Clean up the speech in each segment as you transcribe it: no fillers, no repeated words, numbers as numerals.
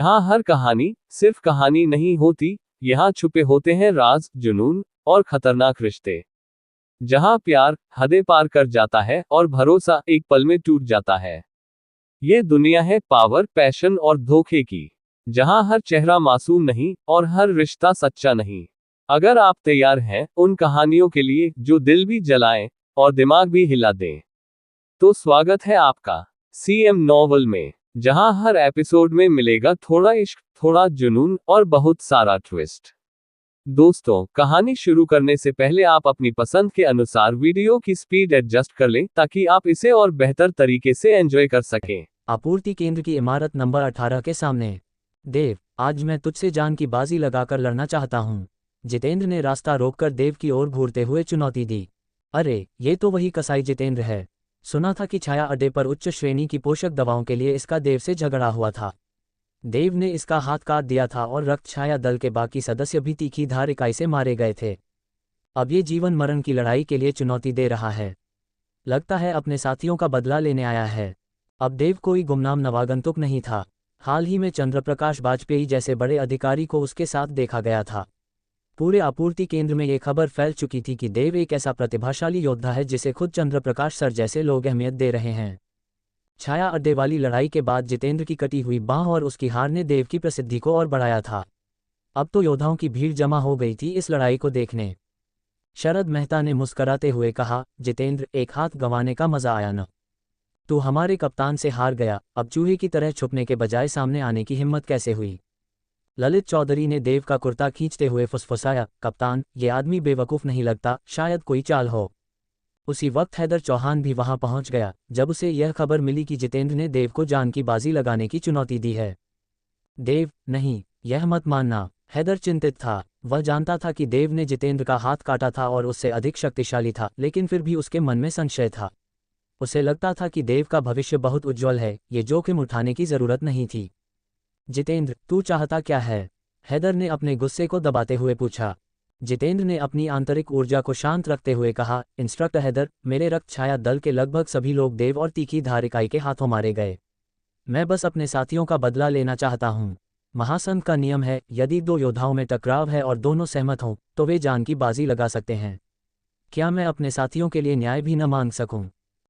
यहाँ हर कहानी सिर्फ कहानी नहीं होती, यहाँ छुपे होते हैं राज, जुनून और खतरनाक रिश्ते। जहाँ प्यार हदें पार कर जाता है और भरोसा एक पल में टूट जाता है। ये दुनिया है पावर, पैशन और धोखे की, जहाँ हर चेहरा मासूम नहीं और हर रिश्ता सच्चा नहीं। अगर आप तैयार हैं उन कहानियों के लिए जो दिल भी जलाएं और दिमाग भी हिला दें, तो स्वागत है आपका सीएम नॉवल में, जहां हर एपिसोड में मिलेगा थोड़ा इश्क, थोड़ा जुनून और बहुत सारा ट्विस्ट। दोस्तों, कहानी शुरू करने से पहले आप अपनी पसंद के अनुसार वीडियो की स्पीड एडजस्ट कर लें ताकि आप इसे और बेहतर तरीके से एंजॉय कर सकें। आपूर्ति केंद्र की इमारत नंबर 18 के सामने। देव, आज मैं तुझसे जान की बाजी लगाकर लड़ना चाहता हूँ। जितेंद्र ने रास्ता रोककर देव की ओर घूरते हुए चुनौती दी। अरे, ये तो वही कसाई जितेंद्र है। सुना था कि छाया अड्डे पर उच्च श्रेणी की पोषक दवाओं के लिए इसका देव से झगड़ा हुआ था। देव ने इसका हाथ काट दिया था और रक्त छाया दल के बाकी सदस्य भी तीखी धार इकाई से मारे गए थे। अब ये जीवन मरण की लड़ाई के लिए चुनौती दे रहा है। लगता है अपने साथियों का बदला लेने आया है। अब देव कोई गुमनाम नवागंतुक नहीं था। हाल ही में चंद्रप्रकाश वाजपेयी जैसे बड़े अधिकारी को उसके साथ देखा गया था। पूरे आपूर्ति केंद्र में ये खबर फैल चुकी थी कि देव एक ऐसा प्रतिभाशाली योद्धा है जिसे खुद चंद्रप्रकाश सर जैसे लोग अहमियत दे रहे हैं। छाया अड्डे वाली लड़ाई के बाद जितेंद्र की कटी हुई बांह और उसकी हार ने देव की प्रसिद्धि को और बढ़ाया था। अब तो योद्धाओं की भीड़ जमा हो गई थी इस लड़ाई को देखने। शरद मेहता ने मुस्कराते हुए कहा, जितेंद्र, एक हाथ गंवाने का मजा आया न? तू हमारे कप्तान से हार गया, अब चूहे की तरह छुपने के बजाय सामने आने की हिम्मत कैसे हुई? ललित चौधरी ने देव का कुर्ता खींचते हुए फुसफुसाया, कप्तान, ये आदमी बेवकूफ़ नहीं लगता, शायद कोई चाल हो। उसी वक्त हैदर चौहान भी वहां पहुंच गया जब उसे यह खबर मिली कि जितेंद्र ने देव को जान की बाजी लगाने की चुनौती दी है। देव, नहीं, यह मत मानना। हैदर चिंतित था। वह जानता था कि देव ने जितेंद्र का हाथ काटा था और उससे अधिक शक्तिशाली था, लेकिन फिर भी उसके मन में संशय था। उसे लगता था कि देव का भविष्य बहुत उज्जवल है, ये जोखिम उठाने की जरूरत नहीं थी। जितेंद्र, तू चाहता क्या है? हैदर ने अपने गुस्से को दबाते हुए पूछा। जितेंद्र ने अपनी आंतरिक ऊर्जा को शांत रखते हुए कहा, इंस्ट्रक्टर हैदर, मेरे रक्त छाया दल के लगभग सभी लोग देव और तीखी धार इकाई के हाथों मारे गए। मैं बस अपने साथियों का बदला लेना चाहता हूँ। महासंघ का नियम है, यदि दो योद्धाओं में टकराव है और दोनों सहमत हों तो वे जान की बाजी लगा सकते हैं। क्या मैं अपने साथियों के लिए न्याय भी न मांग सकूं?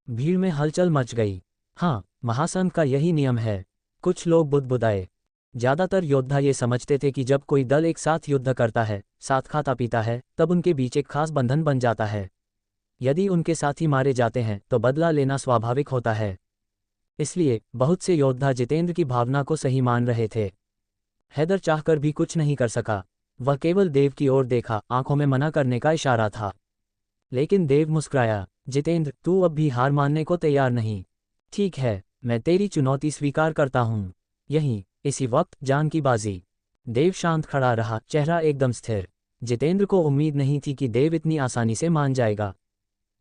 भीड़ में हलचल मच गई। हाँ, महासंघ का यही नियम है। कुछ लोग बुदबुदाए। ज्यादातर योद्धा ये समझते थे कि जब कोई दल एक साथ युद्ध करता है, साथ खाता पीता है, तब उनके बीच एक खास बंधन बन जाता है। यदि उनके साथी मारे जाते हैं तो बदला लेना स्वाभाविक होता है। इसलिए बहुत से योद्धा जितेंद्र की भावना को सही मान रहे थे। हैदर चाहकर भी कुछ नहीं कर सका। वह केवल देव की ओर देखा, आंखों में मना करने का इशारा था। लेकिन देव मुस्कुराया। जितेंद्र, तू अब भी हार मानने को तैयार नहीं? ठीक है, मैं तेरी चुनौती स्वीकार करता हूँ। यहीं इसी वक्त जान की बाजी। देव शांत खड़ा रहा, चेहरा एकदम स्थिर। जितेंद्र को उम्मीद नहीं थी कि देव इतनी आसानी से मान जाएगा।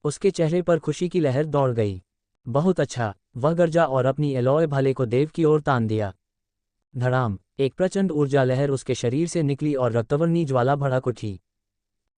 उसके चेहरे पर खुशी की लहर दौड़ गई। बहुत अच्छा, वह गरजा और अपनी एलॉय भाले को देव की ओर तान दिया। धड़ाम, एक प्रचंड ऊर्जा लहर उसके शरीर से निकली और रक्तवर्णी ज्वाला भड़क उठी।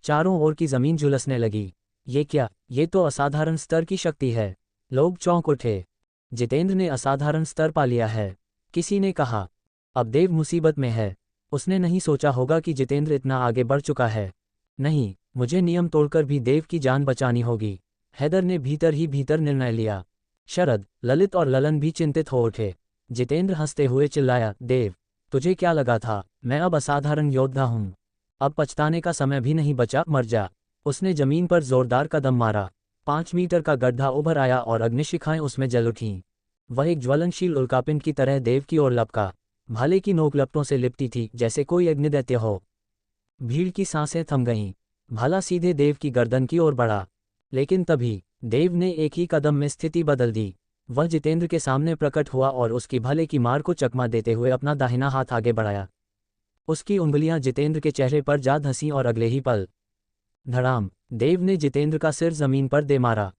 चारों ओर की जमीन झुलसने लगी। ये क्या? ये तो असाधारण स्तर की शक्ति है। लोग चौंक उठे। जितेंद्र ने असाधारण स्तर पा लिया है, किसी ने कहा। अब देव मुसीबत में है। उसने नहीं सोचा होगा कि जितेंद्र इतना आगे बढ़ चुका है। नहीं, मुझे नियम तोड़कर भी देव की जान बचानी होगी। हैदर ने भीतर ही भीतर निर्णय लिया। शरद, ललित और ललन भी चिंतित हो उठे। जितेंद्र हंसते हुए चिल्लाया, देव, तुझे क्या लगा था मैं अब असाधारण योद्धा हूँ? अब पछताने का समय भी नहीं बचा, मर जा। उसने जमीन पर जोरदार कदम मारा। 5 मीटर का गड्ढा उभर आया और अग्निशिखाएं उसमें जल उठीं। वह एक ज्वलनशील उल्कापिंड की तरह देव की ओर लपका। भाले की नोक लपटों से लिपटी थी जैसे कोई अग्निदैत्य हो। भीड़ की सांसें थम गईं। भाला सीधे देव की गर्दन की ओर बढ़ा। लेकिन तभी देव ने एक ही कदम में स्थिति बदल दी। वह जितेंद्र के सामने प्रकट हुआ और उसकी भाले की मार को चकमा देते हुए अपना दाहिना हाथ आगे बढ़ाया। उसकी उंगलियां जितेंद्र के चेहरे पर जा धंसी और अगले ही पल धड़ाम, देव ने जितेंद्र का सिर जमीन पर दे मारा।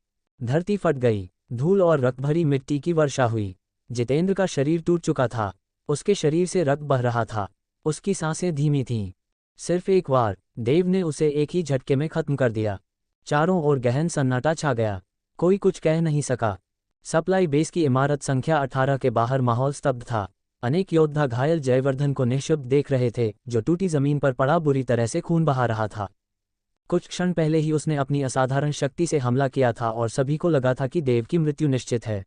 धरती फट गई। धूल और रक्त भरी मिट्टी की वर्षा हुई। जितेंद्र का शरीर टूट चुका था। उसके शरीर से रक्त बह रहा था। उसकी सांसें धीमी थीं। सिर्फ एक बार देव ने उसे एक ही झटके में खत्म कर दिया। चारों ओर गहन सन्नाटा छा गया। कोई कुछ कह नहीं सका। सप्लाई बेस की इमारत संख्या 18 के बाहर माहौल स्तब्ध था। अनेक योद्धा घायल जयवर्धन को निःशब्द देख रहे थे, जो टूटी जमीन पर पड़ा बुरी तरह से खून बहा रहा था। कुछ क्षण पहले ही उसने अपनी असाधारण शक्ति से हमला किया था और सभी को लगा था कि देव की मृत्यु निश्चित है।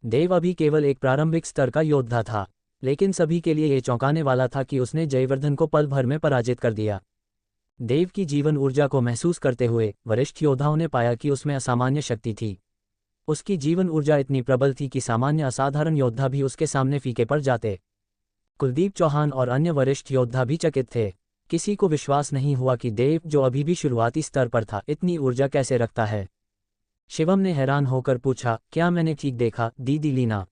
देव अभी केवल एक प्रारंभिक स्तर का योद्धा था, लेकिन सभी के लिए यह चौंकाने वाला था कि उसने जयवर्धन को पल भर में पराजित कर दिया। देव की जीवन ऊर्जा को महसूस करते हुए वरिष्ठ योद्धाओं ने पाया कि उसमें असामान्य शक्ति थी। उसकी जीवन ऊर्जा इतनी प्रबल थी कि सामान्य असाधारण योद्धा भी उसके सामने फीके पड़ जाते। कुलदीप चौहान और अन्य वरिष्ठ योद्धा भी चकित थे। किसी को विश्वास नहीं हुआ कि देव, जो अभी भी शुरुआती स्तर पर था, इतनी ऊर्जा कैसे रखता है। शिवम ने हैरान होकर पूछा, क्या मैंने ठीक देखा दीदी लीना?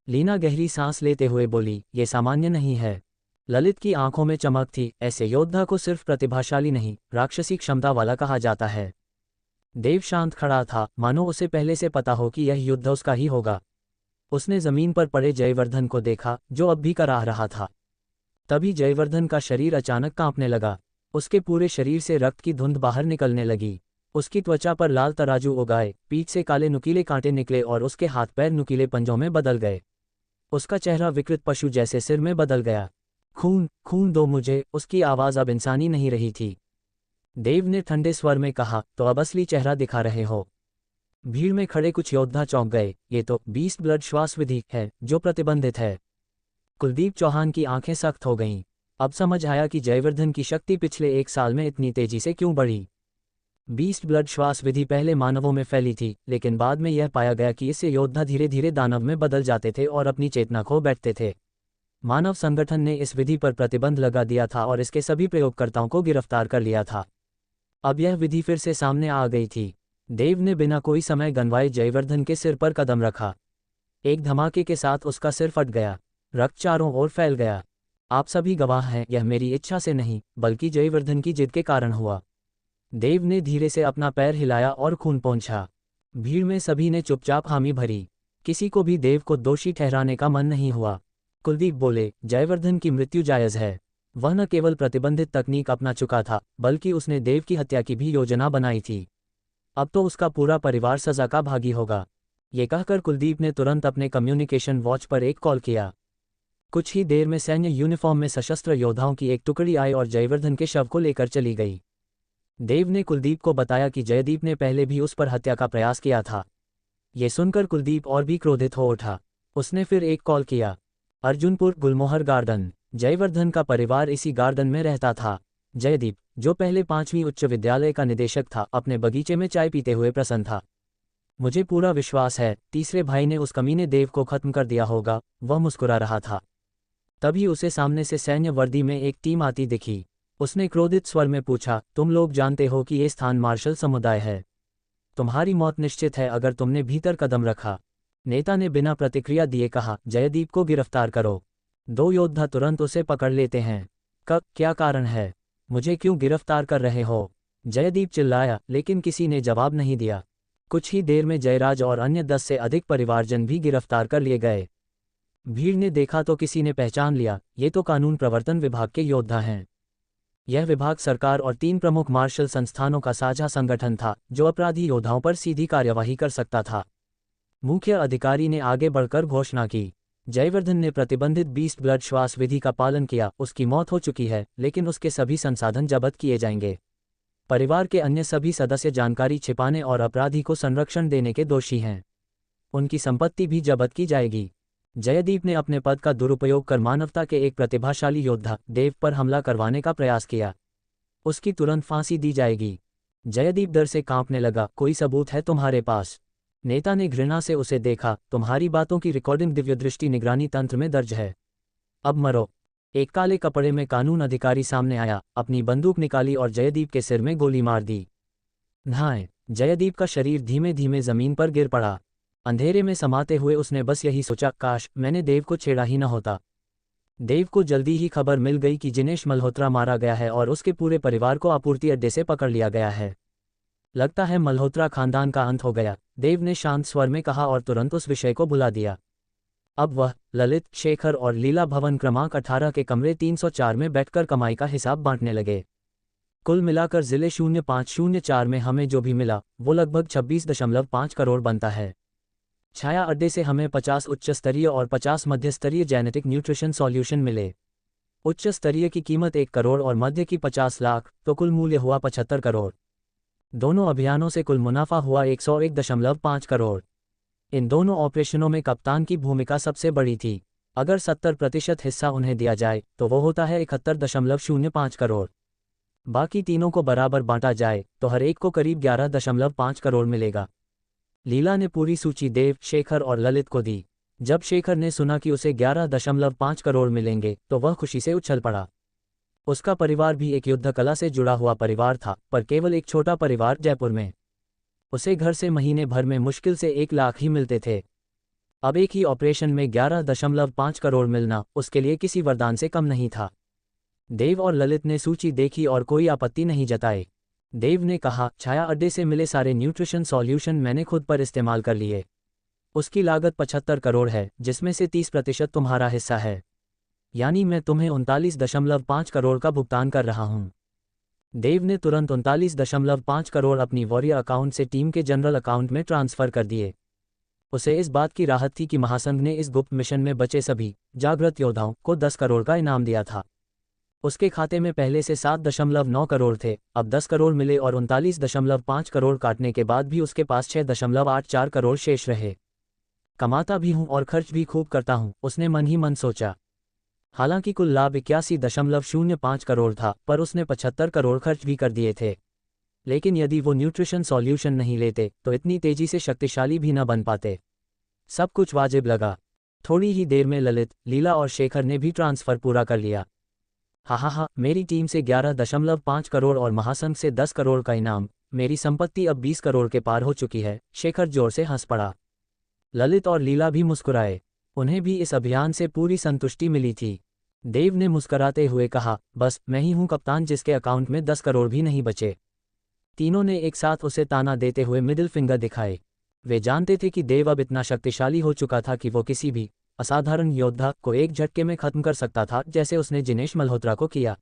लीना गहरी सांस लेते हुए बोली, ये सामान्य नहीं है। ललित की आंखों में चमक थी। ऐसे योद्धा को सिर्फ प्रतिभाशाली नहीं, राक्षसी क्षमता वाला कहा जाता है। देव शांत खड़ा था, मानो उसे पहले से पता हो कि यह युद्ध उसका ही होगा। उसने जमीन पर पड़े जयवर्धन को देखा, जो अब भी कराह रहा था। तभी जयवर्धन का शरीर अचानक कांपने लगा। उसके पूरे शरीर से रक्त की धुंध बाहर निकलने लगी। उसकी त्वचा पर लाल तराजू उगाए, पीठ से काले नुकीले कांटे निकले और उसके हाथ पैर नुकीले पंजों में बदल गए। उसका चेहरा विकृत पशु जैसे सिर में बदल गया। खून, खून दो मुझे। उसकी आवाज अब इंसानी नहीं रही थी। देव ने ठंडे स्वर में कहा, तो अब असली चेहरा दिखा रहे हो। भीड़ में खड़े कुछ योद्धा चौंक गए। ये तो बीस्ट ब्लड श्वास विधि है, जो प्रतिबंधित है। कुलदीप चौहान की आंखें सख्त हो गईं। अब समझ आया कि जयवर्धन की शक्ति पिछले 1 साल में इतनी तेजी से क्यों बढ़ी। बीस्ट ब्लड श्वास विधि पहले मानवों में फैली थी, लेकिन बाद में यह पाया गया कि इससे योद्धा धीरे धीरे दानव में बदल जाते थे और अपनी चेतना खो बैठते थे। मानव संगठन ने इस विधि पर प्रतिबंध लगा दिया था और इसके सभी प्रयोगकर्ताओं को गिरफ्तार कर लिया था। अब यह विधि फिर से सामने आ गई थी। देव ने बिना कोई समय गंवाए जयवर्धन के सिर पर कदम रखा। एक धमाके के साथ उसका सिर फट गया। रक्त चारों ओर फैल गया। आप सभी गवाह हैं, यह मेरी इच्छा से नहीं, बल्कि जयवर्धन की जिद के कारण हुआ। देव ने धीरे से अपना पैर हिलाया और खून पोंछा। भीड़ में सभी ने चुपचाप हामी भरी। किसी को भी देव को दोषी ठहराने का मन नहीं हुआ। कुलदीप बोले, जयवर्धन की मृत्यु जायज़ है। वह न केवल प्रतिबंधित तकनीक अपना चुका था, बल्कि उसने देव की हत्या की भी योजना बनाई थी। अब तो उसका पूरा परिवार सजा का भागी होगा। ये कहकर कुलदीप ने तुरंत अपने कम्युनिकेशन वॉच पर एक कॉल किया। कुछ ही देर में सैन्य यूनिफॉर्म में सशस्त्र योद्धाओं की एक टुकड़ी आई और जयवर्धन के शव को लेकर चली गई। देव ने कुलदीप को बताया कि जयदीप ने पहले भी उस पर हत्या का प्रयास किया था। ये सुनकर कुलदीप और भी क्रोधित हो उठा। उसने फिर एक कॉल किया। अर्जुनपुर गुलमोहर गार्डन। जयवर्धन का परिवार इसी गार्डन में रहता था। जयदीप, जो पहले 5वीं उच्च विद्यालय का निदेशक था, अपने बगीचे में चाय पीते हुए प्रसन्न था। मुझे पूरा विश्वास है, तीसरे भाई ने उस कमीने देव को खत्म कर दिया होगा। वह मुस्कुरा रहा था। तभी उसे सामने से सैन्य वर्दी में एक टीम आती दिखी। उसने क्रोधित स्वर में पूछा, तुम लोग जानते हो कि ये स्थान मार्शल समुदाय है। तुम्हारी मौत निश्चित है अगर तुमने भीतर कदम रखा। नेता ने बिना प्रतिक्रिया दिए कहा, जयदीप को गिरफ्तार करो। 2 योद्धा तुरंत उसे पकड़ लेते हैं। क्या कारण है? मुझे क्यों गिरफ्तार कर रहे हो? जयदीप चिल्लाया, लेकिन किसी ने जवाब नहीं दिया। कुछ ही देर में जयराज और अन्य 10 से अधिक परिवारजन भी गिरफ्तार कर लिए गए। भीड़ ने देखा तो किसी ने पहचान लिया, ये तो कानून प्रवर्तन विभाग के योद्धा हैं। यह विभाग सरकार और 3 प्रमुख मार्शल संस्थानों का साझा संगठन था, जो अपराधी योद्धाओं पर सीधी कार्यवाही कर सकता था। मुख्य अधिकारी ने आगे बढ़कर घोषणा की, जयवर्धन ने प्रतिबंधित बीस्ट ब्लड श्वास विधि का पालन किया। उसकी मौत हो चुकी है, लेकिन उसके सभी संसाधन जब्त किए जाएंगे। परिवार के अन्य सभी सदस्य जानकारी छिपाने और अपराधी को संरक्षण देने के दोषी हैं। उनकी संपत्ति भी जब्त की जाएगी। जयदीप ने अपने पद का दुरुपयोग कर मानवता के एक प्रतिभाशाली योद्धा देव पर हमला करवाने का प्रयास किया। उसकी तुरंत फांसी दी जाएगी। जयदीप डर से कांपने लगा। कोई सबूत है तुम्हारे पास? नेता ने घृणा से उसे देखा। तुम्हारी बातों की रिकॉर्डिंग दिव्यदृष्टि निगरानी तंत्र में दर्ज है। अब मरो। एक काले कपड़े में कानून अधिकारी सामने आया, अपनी बंदूक निकाली और जयदीप के सिर में गोली मार दी। नहाए। जयदीप का शरीर धीमे धीमे जमीन पर गिर पड़ा। अंधेरे में समाते हुए उसने बस यही सोचा, काश मैंने देव को छेड़ा ही न होता। देव को जल्दी ही खबर मिल गई कि जिनेश मल्होत्रा मारा गया है और उसके पूरे परिवार को आपूर्ति अड्डे से पकड़ लिया गया है। लगता है मल्होत्रा खानदान का अंत हो गया, देव ने शांत स्वर में कहा और तुरंत उस विषय को भुला दिया। अब वह, ललित, शेखर और लीला भवन क्रमांक 18 के कमरे 304 में बैठकर कमाई का हिसाब बांटने लगे। कुल मिलाकर जिले 0504 में हमें जो भी मिला वो लगभग 26.5 करोड़ बनता है। छाया अड्डे से हमें 50 उच्च स्तरीय और 50 मध्य स्तरीय जेनेटिक न्यूट्रिशन सॉल्यूशन मिले। उच्च स्तरीय की कीमत 1 करोड़ और मध्य की 50 लाख, तो कुल मूल्य हुआ 75 करोड़। दोनों अभियानों से कुल मुनाफा हुआ 101.5 करोड़। इन दोनों ऑपरेशनों में कप्तान की भूमिका सबसे बड़ी थी। अगर 70% हिस्सा उन्हें दिया जाए तो वो होता है 71.05 करोड़। बाकी तीनों को बराबर बांटा जाए तो हर एक को करीब 11.5 करोड़ मिलेगा। लीला ने पूरी सूची देव, शेखर और ललित को दी। जब शेखर ने सुना कि उसे 11.5 करोड़ मिलेंगे तो वह खुशी से उछल पड़ा। उसका परिवार भी एक युद्ध कला से जुड़ा हुआ परिवार था, पर केवल एक छोटा परिवार जयपुर में। उसे घर से महीने भर में मुश्किल से 1 लाख ही मिलते थे। अब एक ही ऑपरेशन में 11.5 करोड़ मिलना उसके लिए किसी वरदान से कम नहीं था। देव और ललित ने सूची देखी और कोई आपत्ति नहीं जताई। देव ने कहा, छाया अड्डे से मिले सारे न्यूट्रिशन सॉल्यूशन मैंने खुद पर इस्तेमाल कर लिए। उसकी लागत 75 करोड़ है, जिसमें से 30% तुम्हारा हिस्सा है। यानी मैं तुम्हें 39.5 करोड़ का भुगतान कर रहा हूं। देव ने तुरंत 39.5 करोड़ अपनी वॉरियर अकाउंट से टीम के जनरल अकाउंट में ट्रांसफर कर दिए। उसे इस बात की राहत थी कि महासंघ ने इस गुप्त मिशन में बचे सभी जागृत योद्धाओं को 10 करोड़ का इनाम दिया था। उसके खाते में पहले से 7.9 करोड़ थे, अब 10 करोड़ मिले और 39.5 करोड़ काटने के बाद भी उसके पास 6.84 करोड़ शेष रहे। कमाता भी हूं और खर्च भी खूब करता हूं, उसने मन ही मन सोचा। हालांकि कुल लाभ 81.05 करोड़ था, पर उसने 75 करोड़ खर्च भी कर दिए थे। लेकिन यदि वो न्यूट्रिशन सॉल्यूशन नहीं लेते तो इतनी तेजी से शक्तिशाली भी न बन पाते। सब कुछ वाजिब लगा। थोड़ी ही देर में ललित, लीला और शेखर ने भी ट्रांसफर पूरा कर लिया। हा, मेरी टीम से 11.5 करोड़ और महासंघ से 10 करोड़ का इनाम, मेरी संपत्ति अब 20 करोड़ के पार हो चुकी है। शेखर जोर से हंस पड़ा। ललित और लीला भी मुस्कुराए। उन्हें भी इस अभियान से पूरी संतुष्टि मिली थी। देव ने मुस्कुराते हुए कहा, बस मैं ही हूं कप्तान जिसके अकाउंट में 10 करोड़ भी नहीं बचे। तीनों ने एक साथ उसे ताना देते हुए मिडिल फिंगर दिखाए। वे जानते थे कि देव अब इतना शक्तिशाली हो चुका था कि वो किसी भी असाधारण योद्धा को एक झटके में खत्म कर सकता था, जैसे उसने जिनेश मल्होत्रा को किया।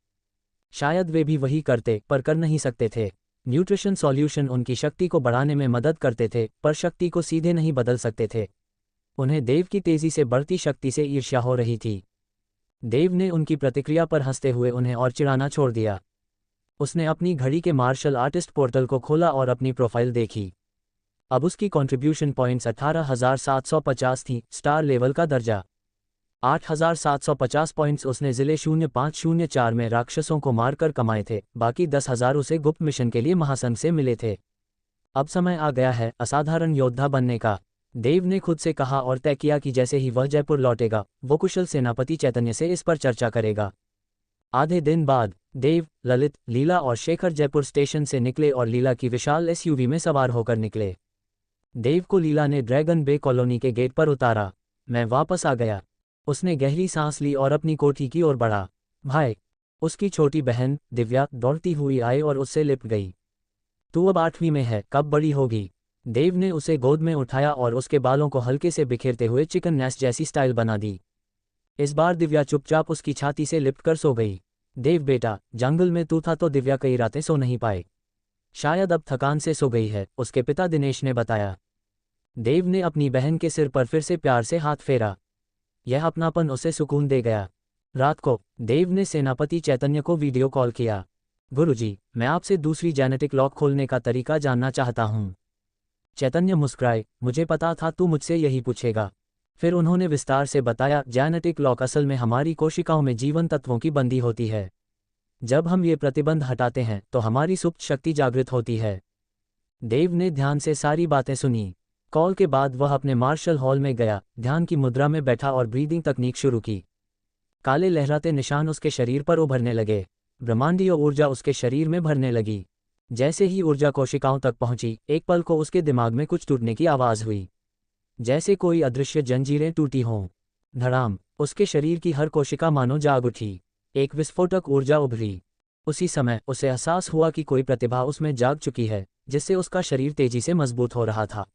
शायद वे भी वही करते, पर कर नहीं सकते थे। न्यूट्रिशन सॉल्यूशन उनकी शक्ति को बढ़ाने में मदद करते थे, पर शक्ति को सीधे नहीं बदल सकते थे। उन्हें देव की तेजी से बढ़ती शक्ति से ईर्ष्या हो रही थी। देव ने उनकी प्रतिक्रिया पर हंसते हुए उन्हें और चिढ़ाना छोड़ दिया। उसने अपनी घड़ी के मार्शल आर्टिस्ट पोर्टल को खोला और अपनी प्रोफाइल देखी। अब उसकी कंट्रीब्यूशन पॉइंट्स 18,750 थी, स्टार लेवल का दर्जा। 8,750 पॉइंट्स उसने जिले 0504 में राक्षसों को मारकर कमाए थे, बाकी 10,000 उसे गुप्त मिशन के लिए महासंघ से मिले थे। अब समय आ गया है असाधारण योद्धा बनने का, देव ने खुद से कहा और तय किया कि जैसे ही वह जयपुर लौटेगा वो कुशल सेनापति चैतन्य से इस पर चर्चा करेगा। आधे दिन बाद देव, ललित, लीला और शेखर जयपुर स्टेशन से निकले और लीला की विशाल एसयूवी में सवार होकर निकले। देव को लीला ने ड्रैगन बे कॉलोनी के गेट पर उतारा। मैं वापस आ गया। उसने गहरी सांस ली और अपनी कोठी की ओर बढ़ा। भाई, उसकी छोटी बहन दिव्या दौड़ती हुई आई और उससे लिपट गई। तू अब 8वीं में है, कब बड़ी होगी? देव ने उसे गोद में उठाया और उसके बालों को हल्के से बिखेरते हुए चिकन नेस्ट जैसी स्टाइल बना दी। इस बार दिव्या चुपचाप उसकी छाती से लिपटकर सो गई। देव बेटा, जंगल में तू था तो दिव्या कई रातें सो नहीं पाए। शायद अब थकान से सो गई है, उसके पिता दिनेश ने बताया। देव ने अपनी बहन के सिर पर फिर से प्यार से हाथ फेरा। यह अपनापन उसे सुकून दे गया। रात को देव ने सेनापति चैतन्य को वीडियो कॉल किया। गुरुजी, मैं आपसे दूसरी जेनेटिक लॉक खोलने का तरीका जानना चाहता हूं। चैतन्य मुस्कुराए, मुझे पता था तू मुझसे यही पूछेगा। फिर उन्होंने विस्तार से बताया, जेनेटिक लॉक असल में हमारी कोशिकाओं में जीवन तत्वों की बंदी होती है। जब हम ये प्रतिबंध हटाते हैं तो हमारी सुप्त शक्ति जागृत होती है। देव ने ध्यान से सारी बातें सुनी। कॉल के बाद वह अपने मार्शल हॉल में गया, ध्यान की मुद्रा में बैठा और ब्रीदिंग तकनीक शुरू की। काले लहराते निशान उसके शरीर पर उभरने लगे। ब्रह्मांडीय ऊर्जा उसके शरीर में भरने लगी। जैसे ही ऊर्जा कोशिकाओं तक पहुंची, एक पल को उसके दिमाग में कुछ टूटने की आवाज हुई, जैसे कोई अदृश्य जंजीरें टूटी हों। धड़ाम, उसके शरीर की हर कोशिका मानो जाग उठी। एक विस्फोटक ऊर्जा उभरी। उसी समय उसे एहसास हुआ कि कोई प्रतिभा उसमें जाग चुकी है, जिससे उसका शरीर तेजी से मजबूत हो रहा था।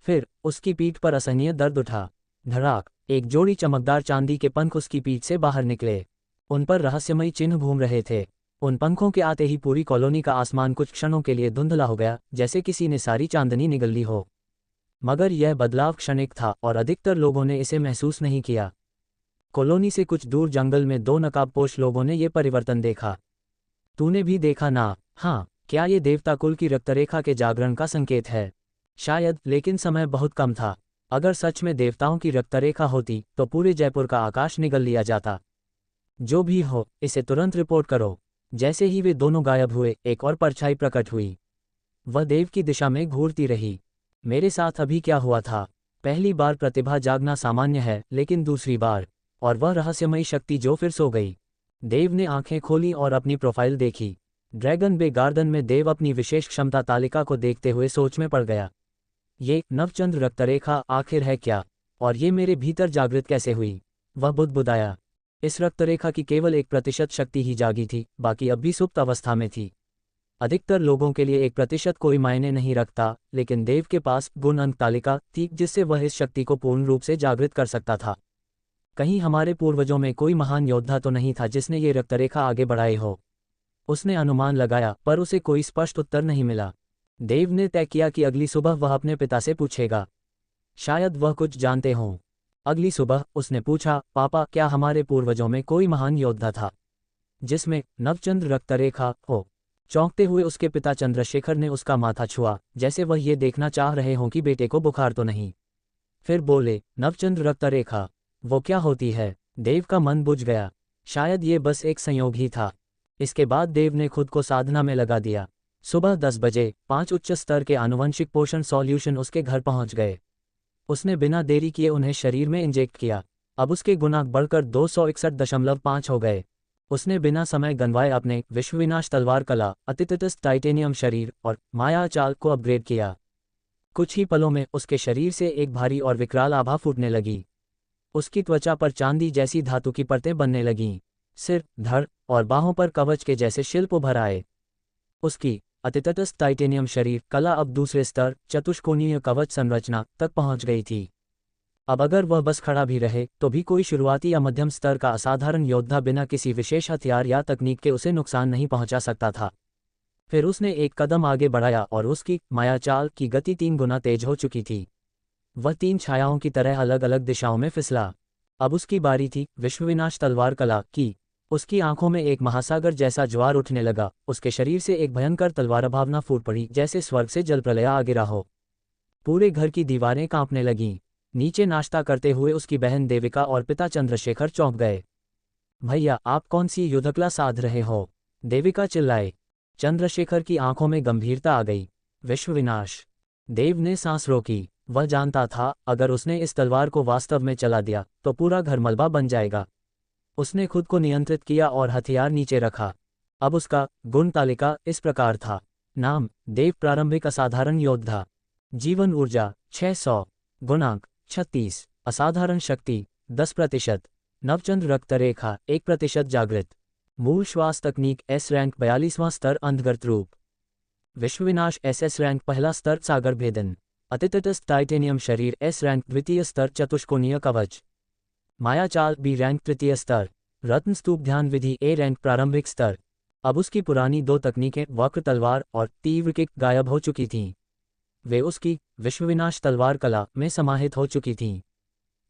फिर उसकी पीठ पर असहनीय दर्द उठा। धड़ाक, एक जोड़ी चमकदार चांदी के पंख उसकी पीठ से बाहर निकले। उन पर रहस्यमयी चिन्ह घूम रहे थे। उन पंखों के आते ही पूरी कॉलोनी का आसमान कुछ क्षणों के लिए धुंधला हो गया, जैसे किसी ने सारी चांदनी निगल ली हो। मगर यह बदलाव क्षणिक था और अधिकतर लोगों ने इसे महसूस नहीं किया। कॉलोनी से कुछ दूर जंगल में 2 नकाबपोश लोगों ने ये परिवर्तन देखा। तूने भी देखा ना? हाँ। क्या ये देवता कुल की रक्तरेखा के जागरण का संकेत है? शायद, लेकिन समय बहुत कम था। अगर सच में देवताओं की रक्तरेखा होती तो पूरे जयपुर का आकाश निगल लिया जाता। जो भी हो, इसे तुरंत रिपोर्ट करो। जैसे ही वे दोनों गायब हुए, एक और परछाई प्रकट हुई। वह देव की दिशा में घूरती रही। मेरे साथ अभी क्या हुआ था? पहली बार प्रतिभा जागना सामान्य है, लेकिन दूसरी बार, और वह रहस्यमयी शक्ति जो फिर सो गई। देव ने आंखें खोली और अपनी प्रोफाइल देखी। ड्रैगन बे गार्डन में देव अपनी विशेष क्षमता तालिका को देखते हुए सोच में पड़ गया। ये नवचंद्र रक्तरेखा आखिर है क्या? और ये मेरे भीतर जागृत कैसे हुई? वह बुदबुदाया। इस रक्तरेखा की केवल 1% शक्ति ही जागी थी, बाकी अब भी सुप्त अवस्था में थी। अधिकतर लोगों के लिए 1% कोई मायने नहीं रखता, लेकिन देव के पास गुण अंक तालिका थी जिससे वह इस शक्ति को पूर्ण रूप से जागृत कर सकता था। कहीं हमारे पूर्वजों में कोई महान योद्धा तो नहीं था जिसने ये रक्तरेखा आगे बढ़ाई हो? उसने अनुमान लगाया, पर उसे कोई स्पष्ट उत्तर नहीं मिला। देव ने तय किया कि अगली सुबह वह अपने पिता से पूछेगा। शायद वह कुछ जानते हों। अगली सुबह उसने पूछा, पापा, क्या हमारे पूर्वजों में कोई महान योद्धा था जिसमें नवचंद्र रक्तरेखा हो? चौंकते हुए उसके पिता चंद्रशेखर ने उसका माथा छुआ, जैसे वह ये देखना चाह रहे हों कि बेटे को बुखार तो नहीं। फिर बोले, नवचंद्र रक्तरेखा, वो क्या होती है? देव का मन बुझ गया। शायद ये बस एक संयोग ही था। इसके बाद देव ने खुद को साधना में लगा दिया। सुबह 10 बजे 5 उच्च स्तर के आनुवंशिक पोषण सॉल्यूशन उसके घर पहुंच गए। उसने बिना देरी किए उन्हें शरीर में इंजेक्ट किया। अब उसके गुणांक बढ़कर 261.5 हो गए। उसने बिना समय गंवाए अपने विश्वविनाश तलवार कला, अतितटस्थ टाइटेनियम शरीर और माया चाल को अपग्रेड किया। कुछ ही पलों में उसके शरीर से एक भारी और विकराल आभा फूटने लगी। उसकी त्वचा पर चांदी जैसी धातु की परतें बनने लगीं। सिर, धड़ और बाहों पर कवच के जैसे शिल्प उभर आए। उसकी अतितटस्थ टाइटेनियम शरीर कला अब दूसरे स्तर, चतुष्कोणीय कवच संरचना तक पहुंच गई थी। अब अगर वह बस खड़ा भी रहे तो भी कोई शुरुआती या मध्यम स्तर का असाधारण योद्धा बिना किसी विशेष हथियार या तकनीक के उसे नुकसान नहीं पहुंचा सकता था। फिर उसने एक कदम आगे बढ़ाया और उसकी मायाचाल की गति 3 गुना तेज हो चुकी थी। वह 3 छायाओं की तरह अलग अलग दिशाओं में फिसला। अब उसकी बारी थी विश्वविनाश तलवार कला की। उसकी आंखों में एक महासागर जैसा ज्वार उठने लगा। उसके शरीर से एक भयंकर तलवार भावना फूट पड़ी, जैसे स्वर्ग से जल प्रलय आ गिरा हो। पूरे घर की दीवारें कांपने लगीं। नीचे नाश्ता करते हुए उसकी बहन देविका और पिता चंद्रशेखर चौंक गए। भैया, आप कौन सी युद्धकला साध रहे हो? देविका चिल्लाए। चंद्रशेखर की आंखों में गंभीरता आ गई। विश्वविनाश। देव ने सांस रोकी। वह जानता था, अगर उसने इस तलवार को वास्तव में चला दिया तो पूरा घर मलबा बन जाएगा। उसने खुद को नियंत्रित किया और हथियार नीचे रखा। अब उसका गुण तालिका इस प्रकार था। नाम, देव प्रारंभिक असाधारण योद्धा। जीवन ऊर्जा 600। गुणांक 36। असाधारण शक्ति 10%। नवचंद्र रक्तरेखा 1% जागृत। मूल श्वास तकनीक एस रैंक 42वां स्तर अंधगर्त रूप। विश्वविनाश SS रैंक पहला स्तर सागर भेदन। अतितटस्थ टाइटेनियम शरीर S रैंक द्वितीय स्तर चतुष्कोणीय कवच। मायाचाल B रैंक तृतीय स्तर। रत्न स्तूप ध्यान विधि A रैंक प्रारंभिक स्तर। अब उसकी पुरानी 2 तकनीकें वक्र तलवार और तीव्र किक गायब हो चुकी थीं। वे उसकी विश्वविनाश तलवार कला में समाहित हो चुकी थीं।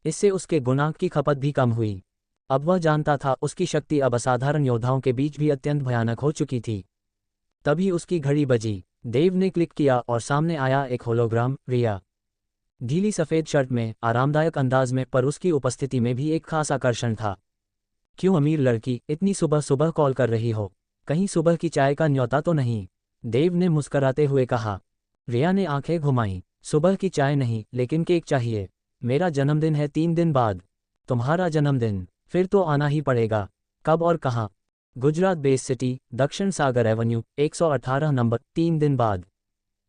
इससे उसके गुणांक की खपत भी कम हुई। अब वह जानता था उसकी शक्ति अब असाधारण योद्धाओं के बीच भी अत्यंत भयानक हो चुकी थी। तभी उसकी घड़ी बजी। देव ने क्लिक किया और सामने आया एक होलोग्राम, रिया। ढीली सफ़ेद शर्ट में, आरामदायक अंदाज में, पर उसकी उपस्थिति में भी एक खास आकर्षण था। क्यों अमीर लड़की, इतनी सुबह सुबह कॉल कर रही हो? कहीं सुबह की चाय का न्योता तो नहीं? देव ने मुस्कराते हुए कहा। रिया ने आंखें घुमाईं। सुबह की चाय नहीं, लेकिन केक चाहिए। मेरा जन्मदिन है 3 दिन बाद। तुम्हारा जन्मदिन? फिर तो आना ही पड़ेगा। कब और कहाँ? गुजरात बेस सिटी, दक्षिण सागर एवेन्यू 118 नंबर, 3 दिन बाद।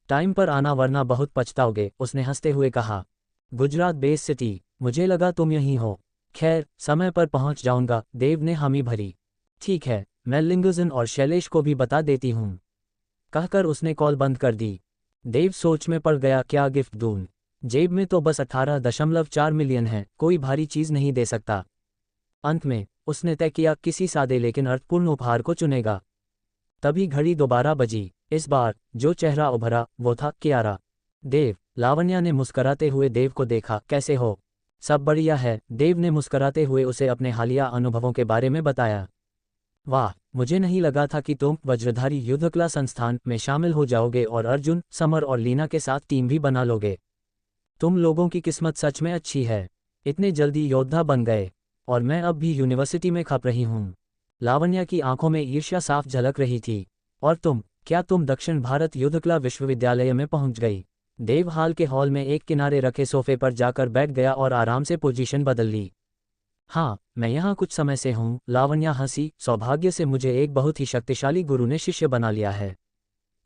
टाइम पर आना वरना बहुत पछताओगे, उसने हंसते हुए कहा। Gujarat base city? मुझे लगा तुम यहीं हो। खैर, समय पर पहुंच जाऊंगा, देव ने हामी भरी। ठीक है, मैं लिंगजन और शैलेश को भी बता देती हूँ। कहकर उसने कॉल बंद कर दी। देव सोच में पड़ गया, क्या गिफ्ट दूं? जेब में तो बस 18.4 मिलियन है, कोई भारी चीज नहीं दे सकता। अंत में उसने तय किया, किसी सादे लेकिन अर्थपूर्ण उपहार को चुनेगा। तभी घड़ी दोबारा बजी। इस बार जो चेहरा उभरा वो था कियारा। देव, लावण्या ने मुस्कराते हुए देव को देखा। कैसे हो? सब बढ़िया है। देव ने मुस्कराते हुए उसे अपने हालिया अनुभवों के बारे में बताया। वाह, मुझे नहीं लगा था कि तुम वज्रधारी युद्ध कला संस्थान में शामिल हो जाओगे और अर्जुन, समर और लीना के साथ टीम भी बना लोगे। तुम लोगों की किस्मत सच में अच्छी है, इतने जल्दी योद्धा बन गए। और मैं अब भी यूनिवर्सिटी में खप रही हूँ। लावण्या की आंखों में ईर्ष्या साफ झलक रही थी। और तुम, क्या तुम दक्षिण भारत युद्ध कला विश्वविद्यालय में पहुंच गई? देव हाल के हॉल में एक किनारे रखे सोफे पर जाकर बैठ गया और आराम से पोजीशन बदल ली। हाँ, मैं यहाँ कुछ समय से हूँ। लावण्या हंसी। सौभाग्य से मुझे एक बहुत ही शक्तिशाली गुरु ने शिष्य बना लिया है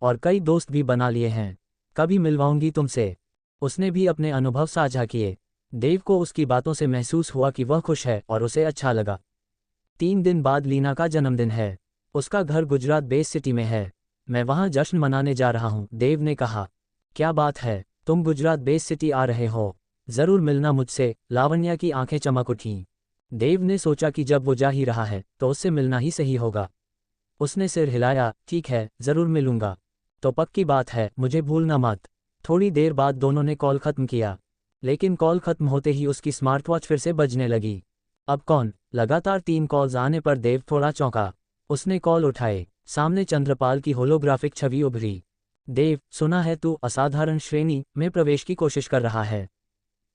और कई दोस्त भी बना लिए हैं। कभी मिलवाऊंगी तुमसे। उसने भी अपने अनुभव साझा किए। देव को उसकी बातों से महसूस हुआ कि वह खुश है और उसे अच्छा लगा। 3 दिन बाद लीना का जन्मदिन है। उसका घर गुजरात बेस सिटी में है। मैं वहाँ जश्न मनाने जा रहा हूँ, देव ने कहा। क्या बात है, तुम गुजरात बेस सिटी आ रहे हो? जरूर मिलना मुझसे। लावण्या की आंखें चमक उठीं। देव ने सोचा कि जब वो जा ही रहा है तो उससे मिलना ही सही होगा। उसने सिर हिलाया। ठीक है, जरूर मिलूंगा। तो पक्की बात है, मुझे भूलना मत। थोड़ी देर बाद दोनों ने कॉल खत्म किया, लेकिन कॉल खत्म होते ही उसकी स्मार्टवॉच फिर से बजने लगी। अब कौन? लगातार 3 कॉल्स आने पर देव थोड़ा चौंका। उसने कॉल उठाए। सामने चंद्रपाल की होलोग्राफिक छवि उभरी। देव, सुना है तू असाधारण श्रेणी में प्रवेश की कोशिश कर रहा है।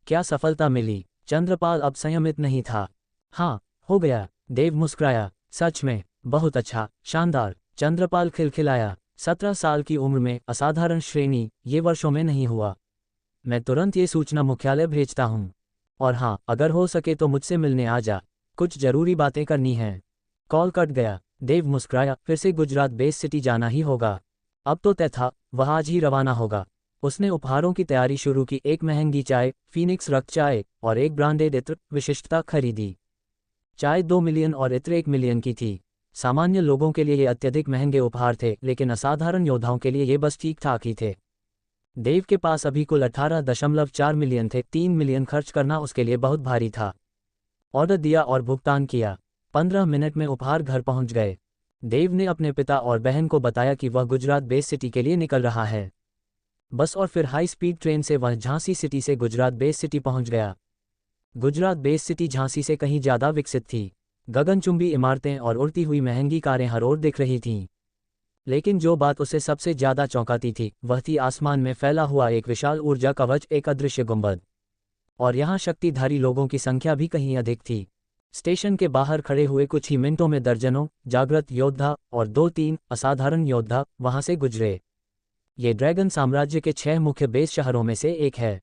क्या सफलता मिली? चंद्रपाल अब संयमित नहीं था। हाँ, हो गया। देव मुस्कुराया। सच में? बहुत अच्छा, शानदार। चंद्रपाल खिलखिलाया। 17 साल की उम्र में असाधारण श्रेणी, ये वर्षों में नहीं हुआ। मैं तुरंत ये सूचना मुख्यालय भेजता हूँ। और हाँ, अगर हो सके तो मुझसे मिलने आ जा, कुछ जरूरी बातें करनी हैं। कॉल कट गया। देव मुस्कुराया। फिर से गुजरात बेस सिटी जाना ही होगा। अब तो तय था, वह आज ही रवाना होगा। उसने उपहारों की तैयारी शुरू की। एक महंगी चाय, फीनिक्स रक्त चाय, और एक ब्रांडेड इत्र विशिष्टता खरीदी। चाय 2 मिलियन और इत्र 1 मिलियन की थी। सामान्य लोगों के लिए ये अत्यधिक महंगे उपहार थे, लेकिन असाधारण योद्धाओं के लिए ये बस ठीक ठाक ही थे। देव के पास अभी कुल 18.4 मिलियन थे। 3 मिलियन खर्च करना उसके लिए बहुत भारी था। ऑर्डर दिया और भुगतान किया। 15 मिनट में उपहार घर पहुंच गए। देव ने अपने पिता और बहन को बताया कि वह गुजरात बेस सिटी के लिए निकल रहा है। बस और फिर हाई स्पीड ट्रेन से वह झांसी सिटी से गुजरात बेस सिटी पहुंच गया। गुजरात बेस सिटी झांसी से कहीं ज्यादा विकसित थी। गगनचुंबी इमारतें और उड़ती हुई महंगी कारें हर ओर दिख रही थीं। लेकिन जो बात उसे सबसे ज्यादा चौंकाती थी, वह थी आसमान में फैला हुआ एक विशाल ऊर्जा कवच, एक अदृश्य गुंबद। और यहाँ शक्तिधारी लोगों की संख्या भी कहीं अधिक थी। स्टेशन के बाहर खड़े हुए कुछ ही मिनटों में दर्जनों जागृत योद्धा और 2-3 असाधारण योद्धा वहां से गुजरे। ये ड्रैगन साम्राज्य के 6 मुख्य बेस शहरों में से एक है।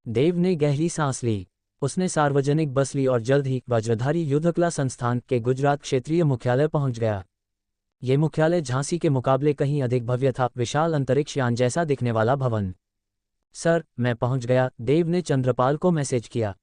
देव ने गहरी सांस ली। उसने सार्वजनिक बस ली और जल्द ही वज्रधारी युद्ध कला संस्थान के गुजरात क्षेत्रीय मुख्यालय पहुंच गया। ये मुख्यालय झांसी के मुकाबले कहीं अधिक भव्य था। विशाल अंतरिक्ष यान जैसा दिखने वाला भवन। सर, मैं पहुंच गया, देव ने चंद्रपाल को मैसेज किया।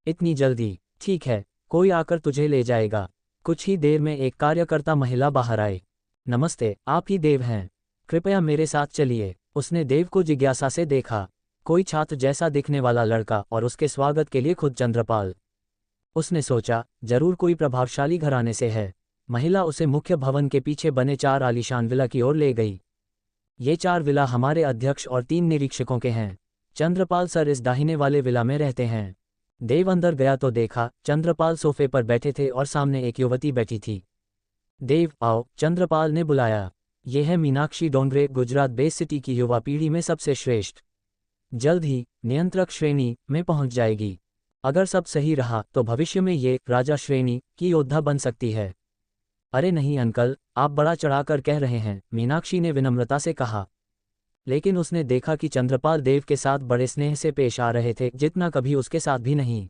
इतनी जल्दी? ठीक है, कोई आकर तुझे ले जाएगा। कुछ ही देर में एक कार्यकर्ता महिला बाहर आई। नमस्ते, आप ही देव हैं? कृपया मेरे साथ चलिए। उसने देव को जिज्ञासा से देखा। कोई छात्र जैसा दिखने वाला लड़का, और उसके स्वागत के लिए खुद चंद्रपाल। उसने सोचा, जरूर कोई प्रभावशाली घराने से है। महिला उसे मुख्य भवन के पीछे बने 4 आलीशान विला की ओर ले गई। ये 4 विला हमारे अध्यक्ष और 3 निरीक्षकों के हैं। चंद्रपाल सर इस दाहिने वाले विला में रहते हैं। देव अंदर गया तो देखा, चंद्रपाल सोफे पर बैठे थे और सामने एक युवती बैठी थी। देव, आओ, चंद्रपाल ने बुलाया। ये है मीनाक्षी डोंगरे, गुजरात बेस सिटी की युवा पीढ़ी में सबसे श्रेष्ठ। जल्द ही नियंत्रक श्रेणी में पहुंच जाएगी। अगर सब सही रहा तो भविष्य में ये राजा श्रेणी की योद्धा बन सकती है। अरे नहीं अंकल, आप बड़ा चढ़ाकर कह रहे हैं, मीनाक्षी ने विनम्रता से कहा। लेकिन उसने देखा कि चंद्रपाल देव के साथ बड़े स्नेह से पेश आ रहे थे, जितना कभी उसके साथ भी नहीं।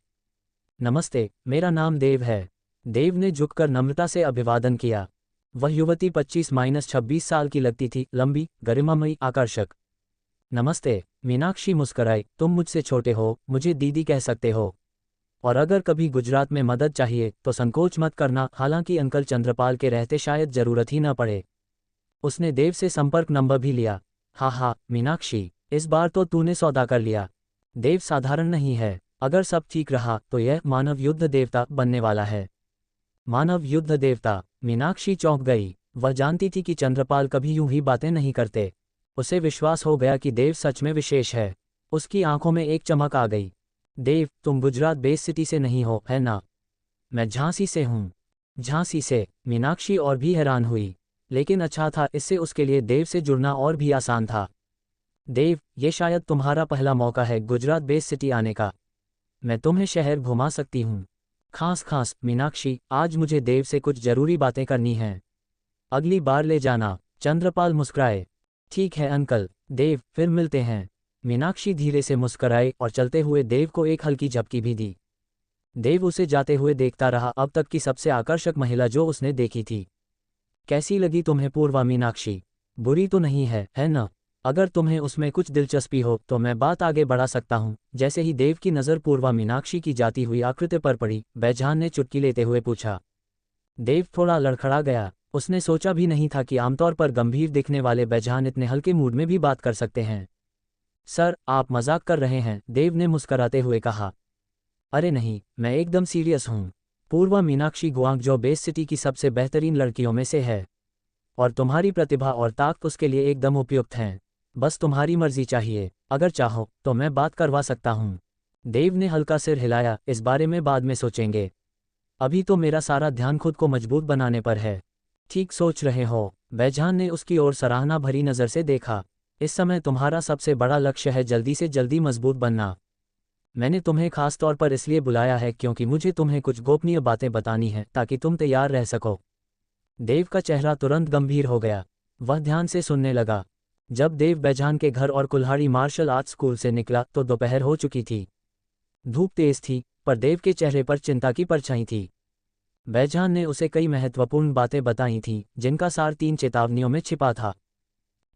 नमस्ते, मेरा नाम देव है। देव ने झुककर नम्रता से अभिवादन किया। वह युवती 25-26 साल की लगती थी, लंबी, गरिमामयी, आकर्षक। नमस्ते, मीनाक्षी मुस्कुराई। तुम मुझसे छोटे हो, मुझे दीदी कह सकते हो। और अगर कभी गुजरात में मदद चाहिए तो संकोच मत करना। हालांकि अंकल चंद्रपाल के रहते शायद जरूरत ही न पड़े। उसने देव से संपर्क नंबर भी लिया। हाँ, मीनाक्षी, इस बार तो तूने सौदा कर लिया। देव साधारण नहीं है। अगर सब ठीक रहा तो यह मानव युद्ध देवता बनने वाला है। मानव युद्ध देवता? मीनाक्षी चौंक गई। वह जानती थी कि चंद्रपाल कभी यूं ही बातें नहीं करते। उसे विश्वास हो गया कि देव सच में विशेष है। उसकी आंखों में एक चमक आ गई। देव, तुम गुजरात बेस सिटी से नहीं हो, है ना? मैं झांसी से हूँ। झांसी से? मीनाक्षी और भी हैरान हुई। लेकिन अच्छा था, इससे उसके लिए देव से जुड़ना और भी आसान था। देव, ये शायद तुम्हारा पहला मौका है गुजरात बेस सिटी आने का। मैं तुम्हें शहर घुमा सकती हूँ। खास मीनाक्षी, आज मुझे देव से कुछ जरूरी बातें करनी हैं। अगली बार ले जाना। चंद्रपाल मुस्कुराए। ठीक है अंकल। देव, फिर मिलते हैं। मीनाक्षी धीरे से मुस्कुराए और चलते हुए देव को एक हल्की झपकी भी दी। देव उसे जाते हुए देखता रहा, अब तक की सबसे आकर्षक महिला जो उसने देखी थी। कैसी लगी तुम्हें पूर्वा? मीनाक्षी, बुरी तो नहीं है ना? अगर तुम्हें उसमें कुछ दिलचस्पी हो तो मैं बात आगे बढ़ा सकता हूँ। जैसे ही देव की नज़र पूर्वा मीनाक्षी की जाती हुई आकृति पर पड़ी, बैजहान ने चुटकी लेते हुए पूछा। देव थोड़ा लड़खड़ा गया। उसने सोचा भी नहीं था कि आमतौर पर गंभीर दिखने वाले बैजहान इतने हल्के मूड में भी बात कर सकते हैं। सर, आप मजाक कर रहे हैं, देव ने मुस्कराते हुए कहा। अरे नहीं, मैं एकदम सीरियस हूँ। पूर्वा मीनाक्षी गुआंगझो बेस सिटी की सबसे बेहतरीन लड़कियों में से है, और तुम्हारी प्रतिभा और ताकत उसके लिए एकदम उपयुक्त हैं। बस तुम्हारी मर्जी चाहिए। अगर चाहो तो मैं बात करवा सकता हूँ। देव ने हल्का सिर हिलाया। इस बारे में बाद में सोचेंगे, अभी तो मेरा सारा ध्यान खुद को मजबूत बनाने पर है। ठीक सोच रहे हो। बैजहान ने उसकी ओर सराहना भरी नज़र से देखा। इस समय तुम्हारा सबसे बड़ा लक्ष्य है जल्दी से जल्दी मजबूत बनना। मैंने तुम्हें खास तौर पर इसलिए बुलाया है क्योंकि मुझे तुम्हें कुछ गोपनीय बातें बतानी हैं ताकि तुम तैयार रह सको। देव का चेहरा तुरंत गंभीर हो गया। वह ध्यान से सुनने लगा। जब देव बैजहान के घर और कुल्हाड़ी मार्शल आर्ट्स स्कूल से निकला तो दोपहर हो चुकी थी। धूप तेज थी, पर देव के चेहरे पर चिंता की परछाई थी। बैजहान ने उसे कई महत्वपूर्ण बातें बताई थीं, जिनका सार 3 चेतावनियों में छिपा था।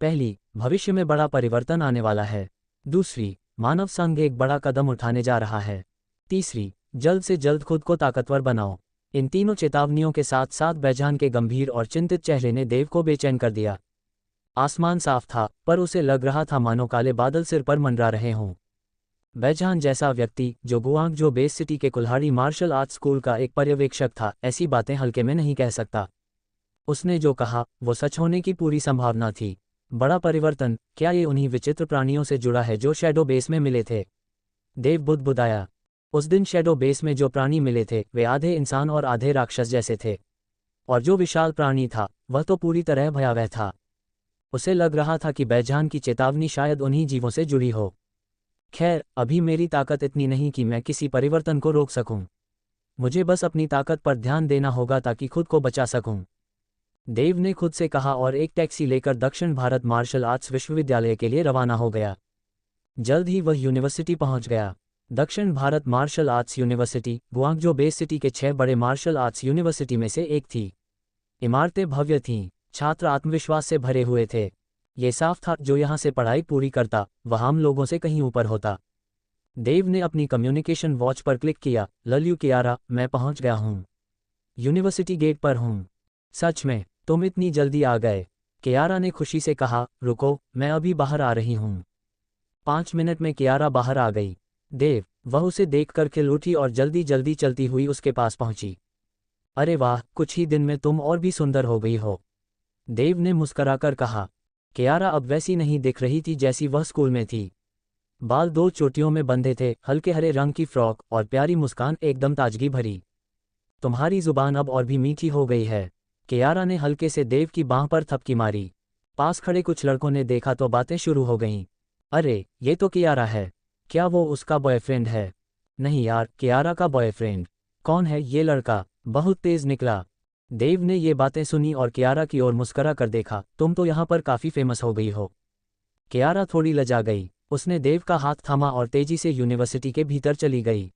पहली, भविष्य में बड़ा परिवर्तन आने वाला है। दूसरी, मानव संघ एक बड़ा कदम उठाने जा रहा है। तीसरी, जल्द से जल्द खुद को ताकतवर बनाओ। इन तीनों चेतावनियों के साथ साथ बैजहान के गंभीर और चिंतित चेहरे ने देव को बेचैन कर दिया। आसमान साफ था, पर उसे लग रहा था मानो काले बादल सिर पर मंडरा रहे हों। बैजहान जैसा व्यक्ति जो गुआंगझो बेस सिटी के कुल्हाड़ी मार्शल आर्ट्स स्कूल का एक पर्यवेक्षक था, ऐसी बातें हल्के में नहीं कह सकता। उसने जो कहा वो सच होने की पूरी संभावना थी। बड़ा परिवर्तन, क्या ये उन्हीं विचित्र प्राणियों से जुड़ा है जो शैडो बेस में मिले थे? देव बुदबुदाया। उस दिन शैडो बेस में जो प्राणी मिले थे वे आधे इंसान और आधे राक्षस जैसे थे, और जो विशाल प्राणी था वह तो पूरी तरह भयावह था। उसे लग रहा था कि बैजहान की चेतावनी शायद उन्हीं जीवों से जुड़ी हो। खैर, अभी मेरी ताकत इतनी नहीं कि मैं किसी परिवर्तन को रोक सकूं। मुझे बस अपनी ताकत पर ध्यान देना होगा ताकि खुद को बचा सकूं। देव ने खुद से कहा और एक टैक्सी लेकर दक्षिण भारत मार्शल आर्ट्स विश्वविद्यालय के लिए रवाना हो गया। जल्द ही वह यूनिवर्सिटी पहुंच गया। दक्षिण भारत martial arts university Guangzhou base city के 6 बड़े मार्शल आर्ट्स यूनिवर्सिटी में से एक थी। इमारतें भव्य थीं, छात्र आत्मविश्वास से भरे हुए थे। ये साफ था जो यहाँ से पढ़ाई पूरी करता वह आम लोगों से कहीं ऊपर होता। देव ने अपनी कम्युनिकेशन वॉच पर क्लिक किया। लल्यू कियारा, मैं पहुंच गया हूँ। यूनिवर्सिटी गेट पर हूँ। सच में, तुम इतनी जल्दी आ गए? कियारा ने खुशी से कहा। रुको, मैं अभी बाहर आ रही हूँ। 5 मिनट में कियारा बाहर आ गई। देव, वह उसे देखकर खिल उठी और जल्दी जल्दी चलती हुई उसके पास पहुंची। अरे वाह, कुछ ही दिन में तुम और भी सुंदर हो गई हो, देव ने मुस्कराकर कहा। कियारा अब वैसी नहीं दिख रही थी जैसी वह स्कूल में थी। बाल 2 चोटियों में बंधे थे, हल्के हरे रंग की फ्रॉक और प्यारी मुस्कान एकदम ताजगी भरी। तुम्हारी जुबान अब और भी मीठी हो गई है। कियारा ने हल्के से देव की बांह पर थपकी मारी। पास खड़े कुछ लड़कों ने देखा तो बातें शुरू हो गईं। अरे, ये तो कियारा है। क्या वो उसका बॉयफ्रेंड है? नहीं यार, कियारा का बॉयफ्रेंड। कौन है ये लड़का? बहुत तेज निकला। देव ने ये बातें सुनी और कियारा की ओर मुस्करा कर देखा। तुम तो यहाँ पर काफी फेमस हो गई हो। कियारा थोड़ी लजा गई। उसने देव का हाथ थामा और तेजी से यूनिवर्सिटी के भीतर चली गई।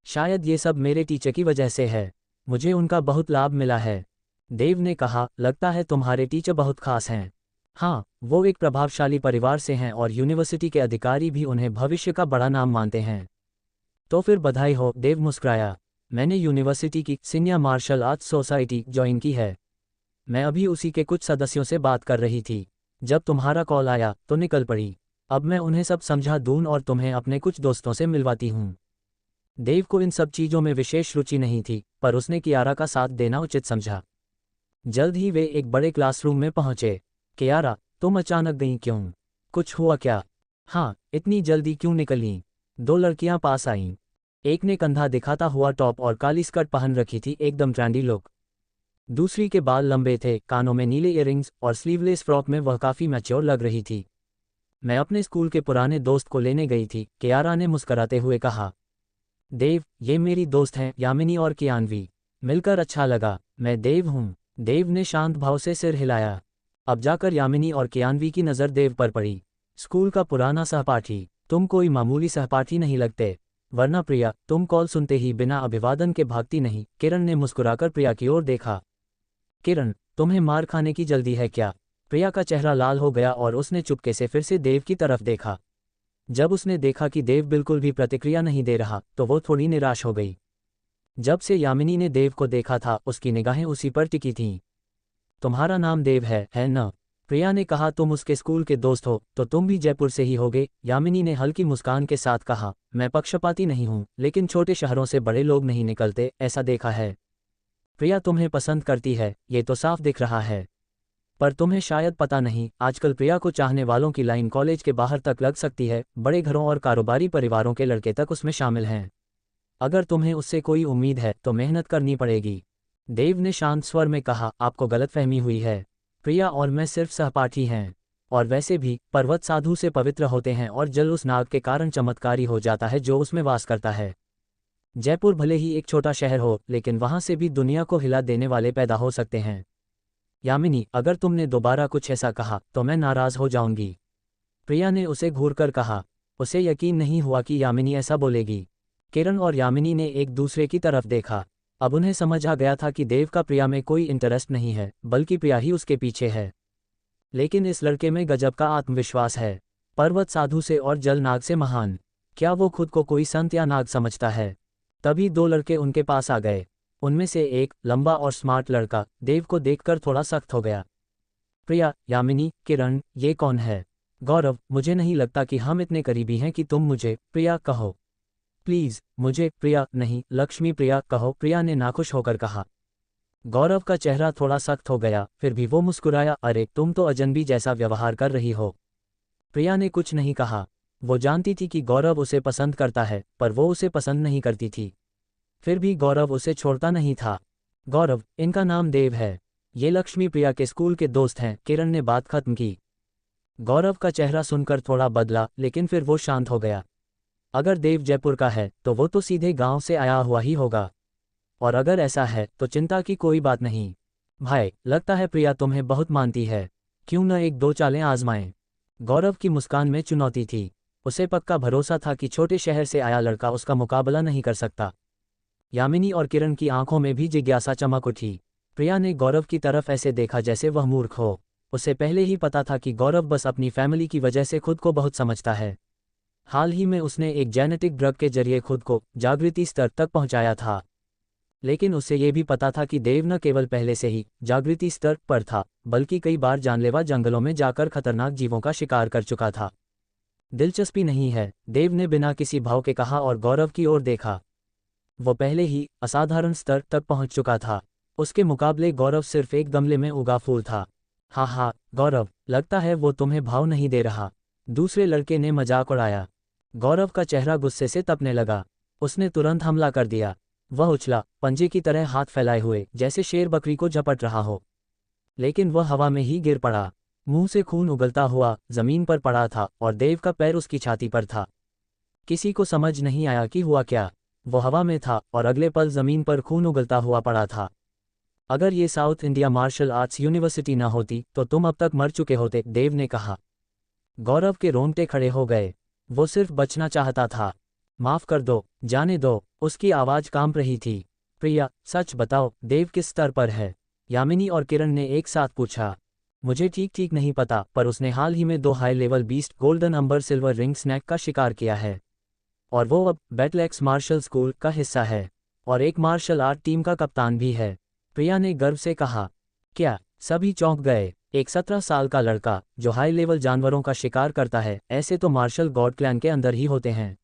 शायद ये सब मेरे टीचर की वजह से है। मुझे उनका बहुत लाभ मिला है। देव ने कहा। लगता है तुम्हारे टीचर बहुत खास हैं। हाँ, वो एक प्रभावशाली परिवार से हैं और यूनिवर्सिटी के अधिकारी भी उन्हें भविष्य का बड़ा नाम मानते हैं। तो फिर बधाई हो, देव मुस्कुराया। मैंने यूनिवर्सिटी की senior martial arts society join की है। मैं अभी उसी के कुछ सदस्यों से बात कर रही थी। जब तुम्हारा कॉल आया तो निकल पड़ी। अब मैं उन्हें सब समझा दूं और तुम्हें अपने कुछ दोस्तों से मिलवाती हूँ। देव को इन सब चीज़ों में विशेष रुचि नहीं थी, पर उसने कियारा का साथ देना उचित समझा। जल्द ही वे एक बड़े क्लासरूम में पहुंचे। कियारा, तुम अचानक गई क्यों? कुछ हुआ क्या? हाँ, इतनी जल्दी क्यों निकली? दो लड़कियां पास आईं। एक ने कंधा दिखाता हुआ टॉप और काली स्कर्ट पहन रखी थी, एकदम ट्रेंडी लुक। दूसरी के बाल लंबे थे, कानों में नीले इयररिंग्स और स्लीवलेस फ्रॉक में वह काफ़ी मैच्योर लग रही थी। मैं अपने स्कूल के पुराने दोस्त को लेने गई थी, कियारा ने मुस्कराते हुए कहा। देव, ये मेरी दोस्त हैं यामिनी और कियानवी। मिलकर अच्छा लगा। मैं देव हूँ। देव ने शांत भाव से सिर हिलाया। अब जाकर यामिनी और कियानवी की नज़र देव पर पड़ी। स्कूल का पुराना सहपाठी, तुम कोई मामूली सहपाठी नहीं लगते। वरना प्रिया, तुम कॉल सुनते ही बिना अभिवादन के भागती नहीं। किरण ने मुस्कुराकर प्रिया की ओर देखा। किरण, तुम्हें मार खाने की जल्दी है क्या? प्रिया का चेहरा लाल हो गया और उसने चुपके से फिर से देव की तरफ देखा। जब उसने देखा कि देव बिल्कुल भी प्रतिक्रिया नहीं दे रहा, तो वो थोड़ी निराश हो गई। जब से यामिनी ने देव को देखा था, उसकी निगाहें उसी पर टिकी थीं। तुम्हारा नाम देव है न? प्रिया ने कहा। तुम उसके स्कूल के दोस्त हो, तो तुम भी जयपुर से ही होगे, यामिनी ने हल्की मुस्कान के साथ कहा। मैं पक्षपाती नहीं हूँ, लेकिन छोटे शहरों से बड़े लोग नहीं निकलते, ऐसा देखा है। प्रिया तुम्हें पसंद करती है, ये तो साफ दिख रहा है। पर तुम्हें शायद पता नहीं, आजकल प्रिया को चाहने वालों की लाइन कॉलेज के बाहर तक लग सकती है। बड़े घरों और कारोबारी परिवारों के लड़के तक उसमें शामिल हैं। अगर तुम्हें उससे कोई उम्मीद है तो मेहनत करनी पड़ेगी। देव ने शांत स्वर में कहा। आपको गलतफहमी हुई है। प्रिया और मैं सिर्फ सहपाठी हैं। और वैसे भी पर्वत साधु से पवित्र होते हैं और जल उस नाग के कारण चमत्कारी हो जाता है जो उसमें वास करता है। जयपुर भले ही एक छोटा शहर हो, लेकिन वहां से भी दुनिया को हिला देने वाले पैदा हो सकते हैं। यामिनी, अगर तुमने दोबारा कुछ ऐसा कहा तो मैं नाराज हो जाऊंगी। प्रिया ने उसे घूरकर कहा। उसे यकीन नहीं हुआ कि यामिनी ऐसा बोलेगी। किरण और यामिनी ने एक दूसरे की तरफ देखा। अब उन्हें समझ आ गया था कि देव का प्रिया में कोई इंटरेस्ट नहीं है, बल्कि प्रिया ही उसके पीछे है। लेकिन इस लड़के में गजब का आत्मविश्वास है। पर्वत साधु से और जल नाग से महान। क्या वो खुद को कोई संत या नाग समझता है? तभी दो लड़के उनके पास आ गए। उनमें से एक, लंबा और स्मार्ट लड़का, देव को देखकर थोड़ा सख्त हो गया। प्रिया, यामिनी, किरण, ये कौन है? गौरव, मुझे नहीं लगता कि हम इतने करीबी हैं कि तुम मुझे प्रिया कहो। प्लीज, मुझे प्रिया नहीं, लक्ष्मी प्रिया कहो, प्रिया ने नाखुश होकर कहा। गौरव का चेहरा थोड़ा सख्त हो गया, फिर भी वो मुस्कुराया। अरे, तुम तो अजनबी जैसा व्यवहार कर रही हो। प्रिया ने कुछ नहीं कहा। वो जानती थी कि गौरव उसे पसंद करता है, पर वो उसे पसंद नहीं करती थी। फिर भी गौरव उसे छोड़ता नहीं था। गौरव, इनका नाम देव है। ये लक्ष्मी प्रिया के स्कूल के दोस्त हैं। किरण ने बात खत्म की। गौरव का चेहरा सुनकर थोड़ा बदला, लेकिन फिर वो शांत हो गया। अगर देव जयपुर का है तो वो तो सीधे गांव से आया हुआ ही होगा। और अगर ऐसा है तो चिंता की कोई बात नहीं। भाई, लगता है प्रिया तुम्हें बहुत मानती है। क्यों न एक दो चालें आजमाएं? गौरव की मुस्कान में चुनौती थी। उसे पक्का भरोसा था कि छोटे शहर से आया लड़का उसका मुकाबला नहीं कर सकता। यामिनी और किरण की आंखों में भी जिज्ञासा चमक उठी। प्रिया ने गौरव की तरफ ऐसे देखा जैसे वह मूर्ख हो। उसे पहले ही पता था कि गौरव बस अपनी फैमिली की वजह से खुद को बहुत समझता है। हाल ही में उसने एक जेनेटिक ड्रग के जरिए खुद को जागृति स्तर तक पहुंचाया था। लेकिन उसे ये भी पता था कि देव न केवल पहले से ही जागृति स्तर पर था, बल्कि कई बार जानलेवा जंगलों में जाकर खतरनाक जीवों का शिकार कर चुका था। दिलचस्पी नहीं है, देव ने बिना किसी भाव के कहा और गौरव की ओर देखा। वो पहले ही असाधारण स्तर तक पहुंच चुका था। उसके मुकाबले गौरव सिर्फ एक गमले में उगा फूल था। हाँ, गौरव, लगता है वो तुम्हें भाव नहीं दे रहा। दूसरे लड़के ने मजाक उड़ाया। गौरव का चेहरा गुस्से से तपने लगा। उसने तुरंत हमला कर दिया। वह उछला, पंजे की तरह हाथ फैलाए हुए, जैसे शेर बकरी को झपट रहा हो। लेकिन वह हवा में ही गिर पड़ा। मुंह से खून उगलता हुआ जमीन पर पड़ा था और देव का पैर उसकी छाती पर था। किसी को समझ नहीं आया कि हुआ क्या। वो हवा में था और अगले पल जमीन पर खून उगलता हुआ पड़ा था। अगर ये south India martial arts university न होती तो तुम अब तक मर चुके होते, देव ने कहा। गौरव के रोंगटे खड़े हो गए। वो सिर्फ बचना चाहता था। माफ कर दो, जाने दो, उसकी आवाज कांप रही थी। प्रिया, सच बताओ, देव किस स्तर पर है? यामिनी और किरण ने एक साथ पूछा। मुझे ठीक नहीं पता, पर उसने हाल ही में 2 हाई लेवल बीस्ट गोल्डन अंबर सिल्वर रिंग स्नैक का शिकार किया है। और वो अब बैटलैक्स मार्शल स्कूल का हिस्सा है और एक मार्शल आर्ट टीम का कप्तान भी है, प्रिया ने गर्व से कहा। क्या? सभी चौंक गए। एक 17 साल का लड़का जो हाई लेवल जानवरों का शिकार करता है, ऐसे तो मार्शल गॉड क्लैन के अंदर ही होते हैं।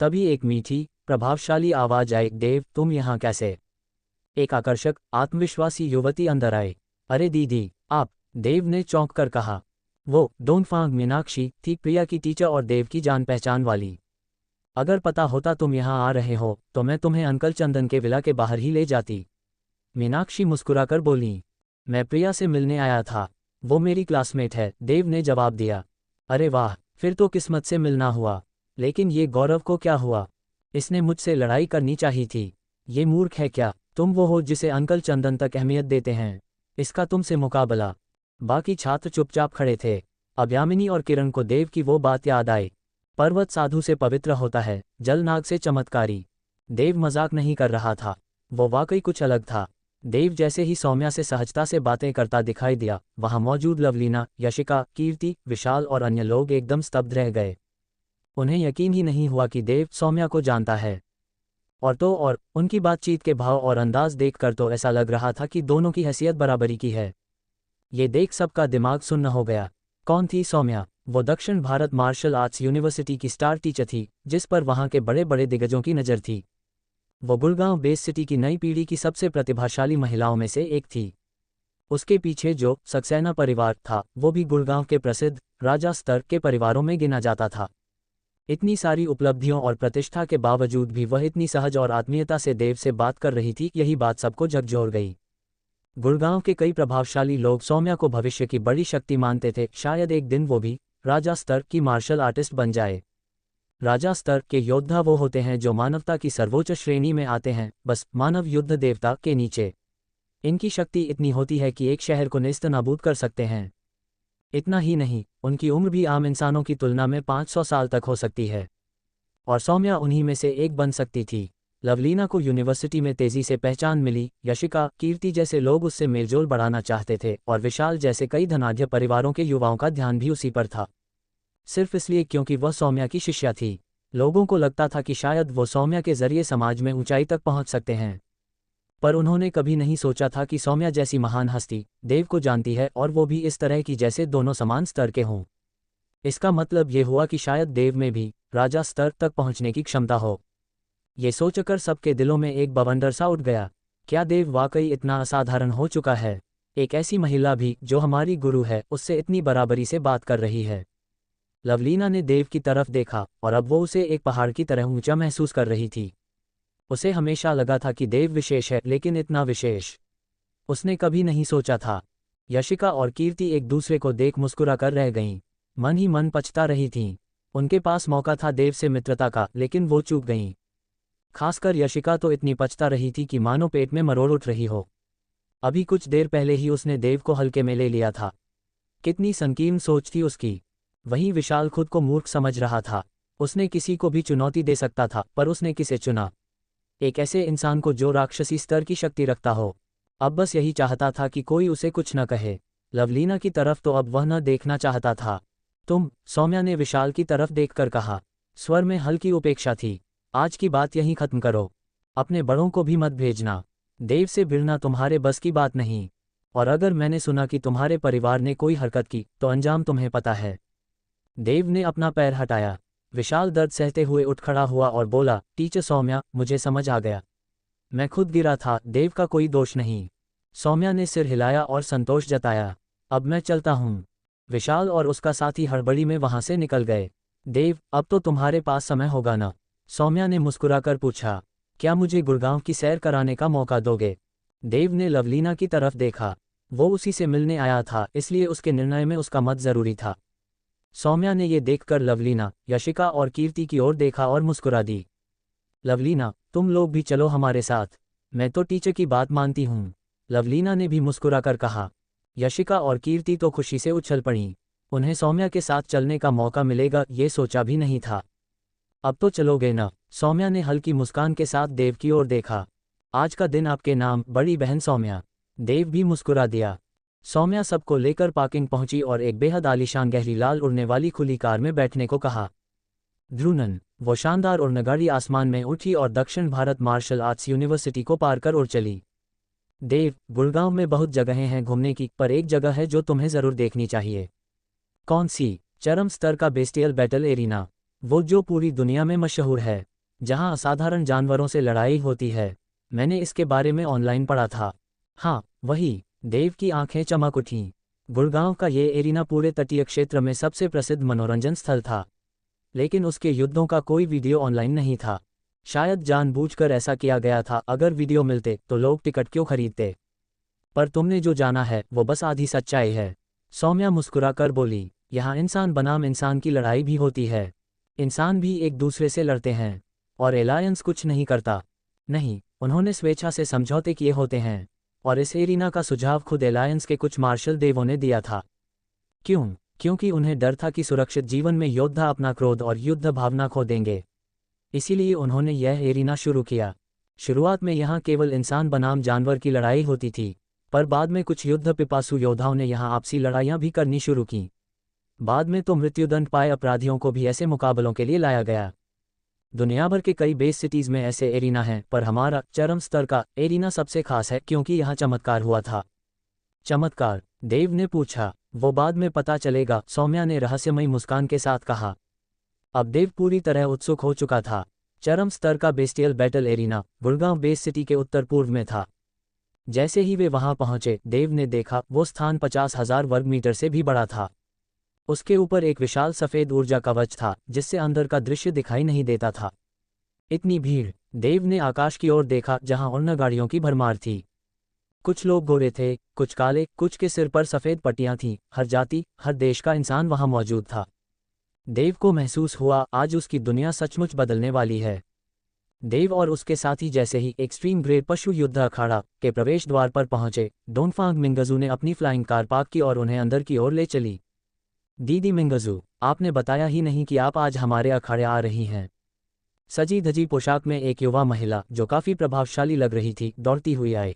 तभी एक मीठी, प्रभावशाली आवाज आई, देव, तुम यहाँ कैसे? एक आकर्षक, आत्मविश्वासी युवती अंदर आई। अरे दीदी, आप? देव ने चौंक कर कहा। वो डोंगफांग मीनाक्षी थी, प्रिया की टीचर और देव की जान पहचान वाली। अगर पता होता तुम यहाँ आ रहे हो तो मैं तुम्हें अंकल चंदन के विला के बाहर ही ले जाती। मीनाक्षी मुस्कुराकर बोली। मैं प्रिया से मिलने आया था, वो मेरी क्लासमेट है, देव ने जवाब दिया। अरे वाह, फिर तो किस्मत से मिलना हुआ। लेकिन ये गौरव को क्या हुआ? इसने मुझसे लड़ाई करनी चाहिए थी। ये मूर्ख है क्या? तुम वो हो जिसे अंकल चंदन तक अहमियत देते हैं, इसका तुमसे मुकाबला। बाकी छात्र चुपचाप खड़े थे। अब यामिनी और किरण को देव की वो बात याद आई। पर्वत साधु से पवित्र होता है, जल नाग से चमत्कारी। देव मजाक नहीं कर रहा था, वो वाकई कुछ अलग था। देव जैसे ही सौम्या से सहजता से बातें करता दिखाई दिया, वहां मौजूद लवलीना, यशिका, कीर्ति, विशाल और अन्य लोग एकदम स्तब्ध रह गए। उन्हें यकीन ही नहीं हुआ कि देव सौम्या को जानता है। और उनकी बातचीत के भाव और अंदाज देखकर तो ऐसा लग रहा था कि दोनों की हैसियत बराबरी की है। ये देख सबका दिमाग सुन्न हो गया। कौन थी सौम्या? वो दक्षिण भारत मार्शल आर्ट्स यूनिवर्सिटी की स्टार टीचर थी, जिस पर वहां के बड़े बड़े दिग्गजों की नज़र थी। वो गुड़गांव बेस सिटी की नई पीढ़ी की सबसे प्रतिभाशाली महिलाओं में से एक थी। उसके पीछे जो सक्सेना परिवार था, वो भी गुड़गांव के प्रसिद्ध राजा स्तर के परिवारों में गिना जाता था। इतनी सारी उपलब्धियों और प्रतिष्ठा के बावजूद भी वह इतनी सहज और आत्मीयता से देव से बात कर रही थी, यही बात सबको झकझोर गई। गुड़गांव के कई प्रभावशाली लोग सौम्या को भविष्य की बड़ी शक्ति मानते थे। शायद एक दिन वो भी राजा स्तर की मार्शल आर्टिस्ट बन जाए। राजा स्तर के योद्धा वो होते हैं जो मानवता की सर्वोच्च श्रेणी में आते हैं, बस मानव युद्ध देवता के नीचे। इनकी शक्ति इतनी होती है कि एक शहर को नेस्तनाबूद कर सकते हैं। इतना ही नहीं, उनकी उम्र भी आम इंसानों की तुलना में 500 साल तक हो सकती है। और सौम्या उन्हीं में से एक बन सकती थी। लवलीना को यूनिवर्सिटी में तेजी से पहचान मिली, यशिका, कीर्ति जैसे लोग उससे मेलजोल बढ़ाना चाहते थे, और विशाल जैसे कई धनाढ्य परिवारों के युवाओं का ध्यान भी उसी पर था, सिर्फ इसलिए क्योंकि वह सौम्या की शिष्या थी। लोगों को लगता था कि शायद वो सौम्या के जरिए समाज में ऊंचाई तक पहुंच सकते हैं। पर उन्होंने कभी नहीं सोचा था कि सौम्या जैसी महान हस्ती देव को जानती है, और वो भी इस तरह की जैसे दोनों समान स्तर के हों। इसका मतलब ये हुआ कि शायद देव में भी राजा स्तर तक पहुंचने की क्षमता हो। ये सोचकर सबके दिलों में एक बवंडर सा उठ गया। क्या देव वाकई इतना असाधारण हो चुका है? एक ऐसी महिला भी जो हमारी गुरु है, उससे इतनी बराबरी से बात कर रही है। लवलीना ने देव की तरफ देखा, और अब वो उसे एक पहाड़ की तरह ऊंचा महसूस कर रही थी। उसे हमेशा लगा था कि देव विशेष है, लेकिन इतना विशेष उसने कभी नहीं सोचा था। यशिका और कीर्ति एक दूसरे को देख मुस्कुरा कर रह गईं, मन ही मन पछता रही थीं। उनके पास मौका था देव से मित्रता का, लेकिन वो चूक गईं। खासकर यशिका तो इतनी पछता रही थी कि मानो पेट में मरोड़ उठ रही हो। अभी कुछ देर पहले ही उसने देव को हल्के में ले लिया था। कितनी संकीर्ण सोच थी उसकी। वहीं विशाल खुद को मूर्ख समझ रहा था। उसने किसी को भी चुनौती दे सकता था, पर उसने किसे चुना? एक ऐसे इंसान को जो राक्षसी स्तर की शक्ति रखता हो। अब बस यही चाहता था कि कोई उसे कुछ न कहे। लवलीना की तरफ तो अब वह न देखना चाहता था। तुम, सौम्या ने विशाल की तरफ देखकर कहा, स्वर में हल्की उपेक्षा थी। आज की बात यहीं खत्म करो। अपने बड़ों को भी मत भेजना। देव से भिड़ना तुम्हारे बस की बात नहीं। और अगर मैंने सुना कि तुम्हारे परिवार ने कोई हरकत की, तो अंजाम तुम्हें पता है। देव ने अपना पैर हटाया। विशाल दर्द सहते हुए उठ खड़ा हुआ और बोला, टीचर सौम्या, मुझे समझ आ गया। मैं खुद गिरा था, देव का कोई दोष नहीं। सौम्या ने सिर हिलाया और संतोष जताया। अब मैं चलता हूँ। विशाल और उसका साथी हड़बड़ी में वहां से निकल गए। देव, अब तो तुम्हारे पास समय होगा ना? सौम्या ने मुस्कुराकर पूछा। क्या मुझे गुड़गांव की सैर कराने का मौका दोगे? देव ने लवलीना की तरफ देखा। वो उसी से मिलने आया था, इसलिए उसके निर्णय में उसका मत जरूरी था। सौम्या ने ये देखकर लवलीना, यशिका और कीर्ति की ओर देखा और मुस्कुरा दी। लवलीना, तुम लोग भी चलो हमारे साथ। मैं तो टीचर की बात मानती हूँ। लवलीना ने भी मुस्कुराकर कहा। यशिका और कीर्ति तो खुशी से उछल पड़ीं। उन्हें सौम्या के साथ चलने का मौका मिलेगा, ये सोचा भी नहीं था। अब तो चलोगे ना? सौम्या ने हल्की मुस्कान के साथ देव की ओर देखा। आज का दिन आपके नाम, बड़ी बहन सौम्या। देव भी मुस्कुरा दिया। सौम्या सबको लेकर पार्किंग पहुंची और एक बेहद आलीशान गहरी लाल उड़ने वाली खुली कार में बैठने को कहा। ध्रुनन, वो शानदार उड़न गाड़ी आसमान में उठी और दक्षिण भारत मार्शल आर्ट्स यूनिवर्सिटी को पार कर उड़ चली। देव, गुड़गांव में बहुत जगहें हैं घूमने की, पर एक जगह है जो तुम्हें जरूर देखनी चाहिए। कौन सी? चरम स्तर का बेस्टियल बैटल एरिना। वो जो पूरी दुनिया में मशहूर है, जहां असाधारण जानवरों से लड़ाई होती है। मैंने इसके बारे में ऑनलाइन पढ़ा था। हाँ, वही। देव की आंखें चमक उठीं। गुड़गांव का ये एरिना पूरे तटीय क्षेत्र में सबसे प्रसिद्ध मनोरंजन स्थल था, लेकिन उसके युद्धों का कोई वीडियो ऑनलाइन नहीं था। शायद जानबूझकर ऐसा किया गया था, अगर वीडियो मिलते तो लोग टिकट क्यों खरीदते। पर तुमने जो जाना है वो बस आधी सच्चाई है, सौम्या मुस्कुराकर बोली। यहाँ इंसान बनाम इंसान की लड़ाई भी होती है। इंसान भी एक दूसरे से लड़ते हैं, और एलायंस कुछ नहीं करता। नहीं, उन्होंने स्वेच्छा से समझौते किए होते हैं, और इस एरिना का सुझाव खुद एलायंस के कुछ मार्शल देवों ने दिया था। क्यों? क्योंकि उन्हें डर था कि सुरक्षित जीवन में योद्धा अपना क्रोध और युद्ध भावना खो देंगे। इसीलिए उन्होंने यह एरिना शुरू किया। शुरुआत में यहाँ केवल इंसान बनाम जानवर की लड़ाई होती थी, पर बाद में कुछ युद्ध पिपासु योद्धाओं ने यहाँ आपसी लड़ाइयाँ भी करनी शुरू की। बाद में तो मृत्युदंड पाए अपराधियों को भी ऐसे मुकाबलों के लिए लाया गया। दुनिया भर के कई बेस सिटीज में ऐसे एरिना हैं, पर हमारा चरम स्तर का एरिना सबसे खास है क्योंकि यहाँ चमत्कार हुआ था। चमत्कार? देव ने पूछा। वो बाद में पता चलेगा, सौम्या ने रहस्यमयी मुस्कान के साथ कहा। अब देव पूरी तरह उत्सुक हो चुका था। चरम स्तर का bestial battle arena Gurgaon base city के उत्तर पूर्व में था। जैसे ही वे वहां पहुंचे, देव ने देखा वो स्थान 50,000 वर्ग मीटर से भी बड़ा था। उसके ऊपर एक विशाल सफेद ऊर्जा कवच था, जिससे अंदर का दृश्य दिखाई नहीं देता था। इतनी भीड़! देव ने आकाश की ओर देखा जहां उड़न गाड़ियों की भरमार थी। कुछ लोग गोरे थे, कुछ काले, कुछ के सिर पर सफेद पट्टियां थीं। हर जाति, हर देश का इंसान वहां मौजूद था। देव को महसूस हुआ, आज उसकी दुनिया सचमुच बदलने वाली है। देव और उसके साथी जैसे ही एक्सट्रीम ग्रेड पशु युद्ध अखाड़ा के प्रवेश द्वार पर पहुंचे, डोंगफांग मिंगजू ने अपनी फ्लाइंग कार पार्क की और उन्हें अंदर की ओर ले चली। दीदी मिंगजू, आपने बताया ही नहीं कि आप आज हमारे अखाड़े आ रही हैं। सजी धजी पोशाक में एक युवा महिला, जो काफी प्रभावशाली लग रही थी, दौड़ती हुई आई।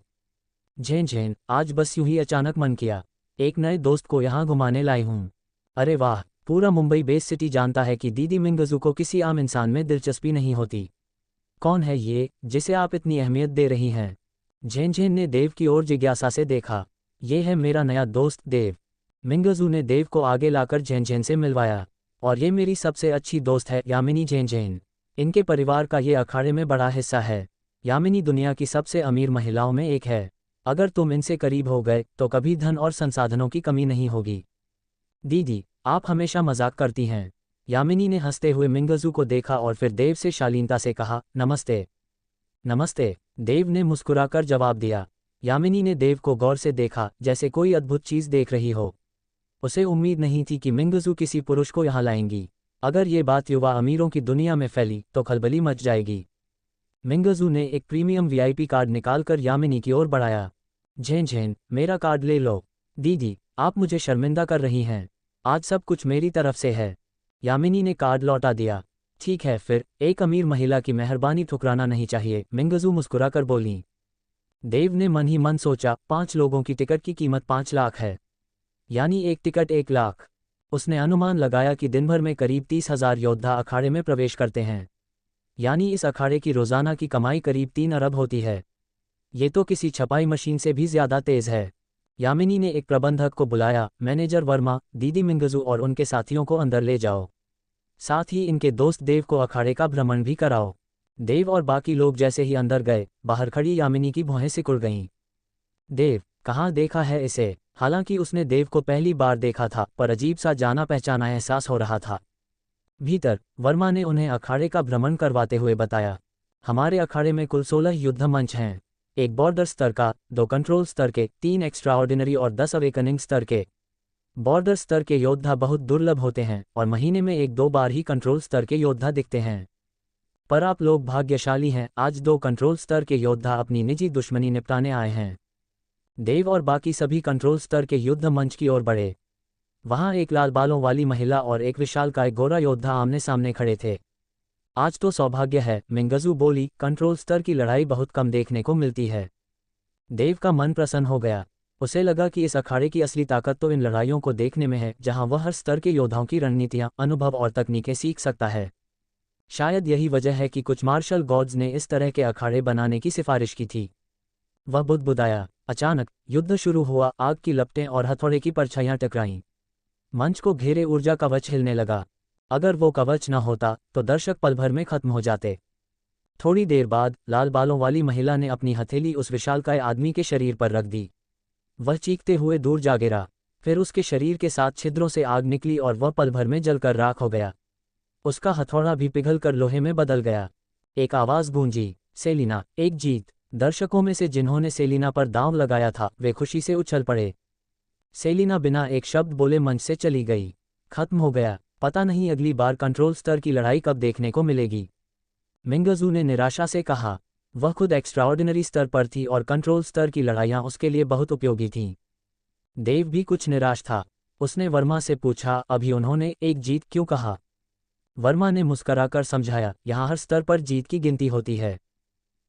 झेन झेन, आज बस यूं ही अचानक मन किया, एक नए दोस्त को यहाँ घुमाने लाई हूँ। अरे वाह! पूरा मुंबई बेस सिटी जानता है कि दीदी मिंगजू को किसी आम इंसान में दिलचस्पी नहीं होती। कौन है ये, जिसे आप इतनी अहमियत दे रही हैं? झेन झेन ने देव की ओर जिज्ञासा से देखा। ये है मेरा नया दोस्त देव। मिंगजू ने देव को आगे लाकर झेन झेन से मिलवाया। और ये मेरी सबसे अच्छी दोस्त है, यामिनी झेन झेन। इनके परिवार का ये अखाड़े में बड़ा हिस्सा है। यामिनी दुनिया की सबसे अमीर महिलाओं में एक है। अगर तुम इनसे करीब हो गए तो कभी धन और संसाधनों की कमी नहीं होगी। दीदी, आप हमेशा मजाक करती हैं। यामिनी ने हंसते हुए मिंगजू को देखा और फिर देव से शालीनता से कहा, नमस्ते। नमस्ते, देव ने मुस्कुराकर जवाब दिया। यामिनी ने देव को गौर से देखा, जैसे कोई अद्भुत चीज देख रही हो। उसे उम्मीद नहीं थी कि मिंगजू किसी पुरुष को यहाँ लाएंगी। अगर ये बात युवा अमीरों की दुनिया में फैली तो खलबली मच जाएगी। मिंगजू ने एक प्रीमियम वीआईपी कार्ड निकालकर यामिनी की ओर बढ़ाया। झेन झेन, मेरा कार्ड ले लो। दीदी, आप मुझे शर्मिंदा कर रही हैं। आज सब कुछ मेरी तरफ से है। यामिनी ने कार्ड लौटा दिया। ठीक है फिर, एक अमीर महिला की मेहरबानी ठुकराना नहीं चाहिए, मिंगजू मुस्कुराकर बोली। देव ने मन ही मन सोचा, 5 लोगों की टिकट की कीमत 5 लाख है, यानी एक टिकट 1 लाख। उसने अनुमान लगाया कि दिन भर में करीब 30,000 योद्धा अखाड़े में प्रवेश करते हैं, यानी इस अखाड़े की रोजाना की कमाई करीब 3 अरब होती है। ये तो किसी छपाई मशीन से भी ज्यादा तेज है। यामिनी ने एक प्रबंधक को बुलाया। मैनेजर वर्मा, दीदी मिंगजू और उनके साथियों को अंदर ले जाओ। साथ ही इनके दोस्त देव को अखाड़े का भ्रमण भी कराओ। देव और बाकी लोग जैसे ही अंदर गए, बाहर खड़ी यामिनी की भौहें सिकुड़ गईं। देव, कहाँ देखा है इसे? हालांकि उसने देव को पहली बार देखा था, पर अजीब सा जाना पहचाना एहसास हो रहा था। भीतर, वर्मा ने उन्हें अखाड़े का भ्रमण करवाते हुए बताया, हमारे अखाड़े में कुल 16 युद्ध मंच हैं। एक बॉर्डर स्तर का, 2 कंट्रोल स्तर के, 3 एक्स्ट्राऑर्डिनरी और 10 अवेकनिंग स्तर के। बॉर्डर स्तर के योद्धा बहुत दुर्लभ होते हैं और महीने में 1-2 बार ही कंट्रोल स्तर के योद्धा दिखते हैं। पर आप लोग भाग्यशाली हैं, आज 2 कंट्रोल स्तर के योद्धा अपनी निजी दुश्मनी निपटाने आए हैं। देव और बाकी सभी कंट्रोल स्तर के युद्ध मंच की ओर बढ़े। वहां एक लाल बालों वाली महिला और एक विशालकाय गोरा योद्धा आमने सामने खड़े थे। आज तो सौभाग्य है, मिंगजू बोली, कंट्रोल स्तर की लड़ाई बहुत कम देखने को मिलती है। देव का मन प्रसन्न हो गया। उसे लगा कि इस अखाड़े की असली ताकत तो इन लड़ाइयों को देखने में है, जहां वह हर स्तर के योद्धाओं की रणनीतियां, अनुभव और तकनीकें सीख सकता है। शायद यही वजह है कि कुछ मार्शल गॉड्स ने इस तरह के अखाड़े बनाने की सिफारिश की थी। वह बुदबुदाया। अचानक युद्ध शुरू हुआ। आग की लपटें और हथौड़े की परछाइयां टकराईं। मंच को घेरे ऊर्जा कवच हिलने लगा। अगर वो कवच न होता तो दर्शक पल भर में खत्म हो जाते। थोड़ी देर बाद लाल बालों वाली महिला ने अपनी हथेली उस विशालकाय आदमी के शरीर पर रख दी। वह चीखते हुए दूर जा गिरा। फिर उसके शरीर के 7 छिद्रों से आग निकली और वह पल भर में जलकर राख हो गया। उसका हथौड़ा भी पिघलकर लोहे में बदल गया। एक आवाज़ गूंजी, सेलिना, एक जीत। दर्शकों में से जिन्होंने सेलिना पर दांव लगाया था वे खुशी से उछल पड़े। सेलिना बिना एक शब्द बोले मंच से चली गई। खत्म हो गया। पता नहीं अगली बार कंट्रोल स्तर की लड़ाई कब देखने को मिलेगी। मिंगजू ने निराशा से कहा। वह खुद एक्स्ट्राऑर्डिनरी स्तर पर थी और कंट्रोल स्तर की लड़ाइयाँ उसके लिए बहुत उपयोगी थीं। देव भी कुछ निराश था। उसने वर्मा से पूछा, अभी उन्होंने एक जीत क्यों कहा? वर्मा ने मुस्कराकर समझाया, यहाँ हर स्तर पर जीत की गिनती होती है।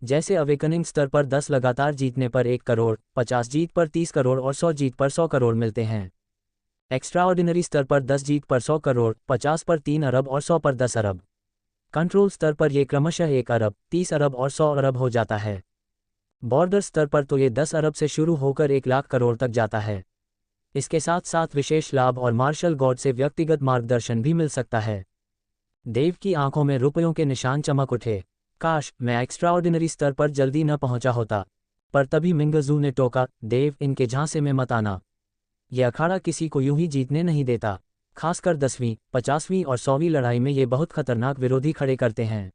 जैसे अवेकनिंग स्तर पर 10 लगातार जीतने पर 1 करोड़, 50 जीत पर 30 करोड़ और 100 जीत पर 100 करोड़ मिलते हैं। एक्स्ट्राऑर्डिनरी स्तर पर 10 जीत पर 100 करोड़, 50 पर 3 अरब और 100 पर 10 अरब। कंट्रोल स्तर पर यह क्रमशः 1 अरब, 30 अरब और 100 अरब हो जाता है। बॉर्डर स्तर पर तो ये 10 अरब से शुरू होकर 1 लाख करोड़ तक जाता है। इसके साथ साथ विशेष लाभ और मार्शल गॉड से व्यक्तिगत मार्गदर्शन भी मिल सकता है। देव की आंखों में रुपयों के निशान चमक उठे। काश मैं एक्स्ट्राऑर्डिनरी स्तर पर जल्दी न पहुंचा होता। पर तभी मिंगजू ने टोका, देव, इनके झांसे में मत आना। यह अखाड़ा किसी को यूं ही जीतने नहीं देता। खासकर 10वीं, 50वीं और 100वीं लड़ाई में ये बहुत खतरनाक विरोधी खड़े करते हैं।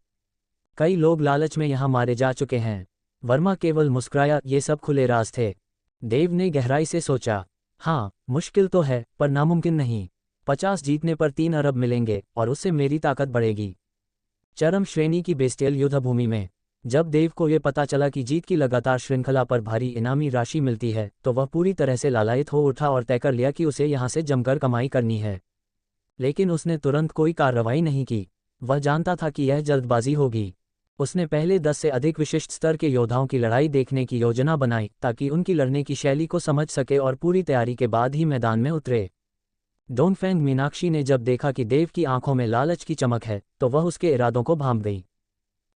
कई लोग लालच में यहाँ मारे जा चुके हैं। वर्मा केवल मुस्कुराया, ये सब खुले राज थे। देव ने गहराई से सोचा, हाँ, मुश्किल तो है पर नामुमकिन नहीं। 50 जीतने पर 3 अरब मिलेंगे और उससे मेरी ताकत बढ़ेगी। चरम श्रेणी की बेस्टियल युद्धभूमि में जब देव को ये पता चला कि जीत की लगातार श्रृंखला पर भारी इनामी राशि मिलती है तो वह पूरी तरह से लालायित हो उठा और तय कर लिया कि उसे यहाँ से जमकर कमाई करनी है। लेकिन उसने तुरंत कोई कार्रवाई नहीं की। वह जानता था कि यह जल्दबाजी होगी। उसने पहले 10 से अधिक विशिष्ट स्तर के योद्धाओं की लड़ाई देखने की योजना बनाई ताकि उनकी लड़ने की शैली को समझ सके और पूरी तैयारी के बाद ही मैदान में उतरे। डोंगफेंग मीनाक्षी ने जब देखा कि देव की आंखों में लालच की चमक है तो वह उसके इरादों को भांप गई।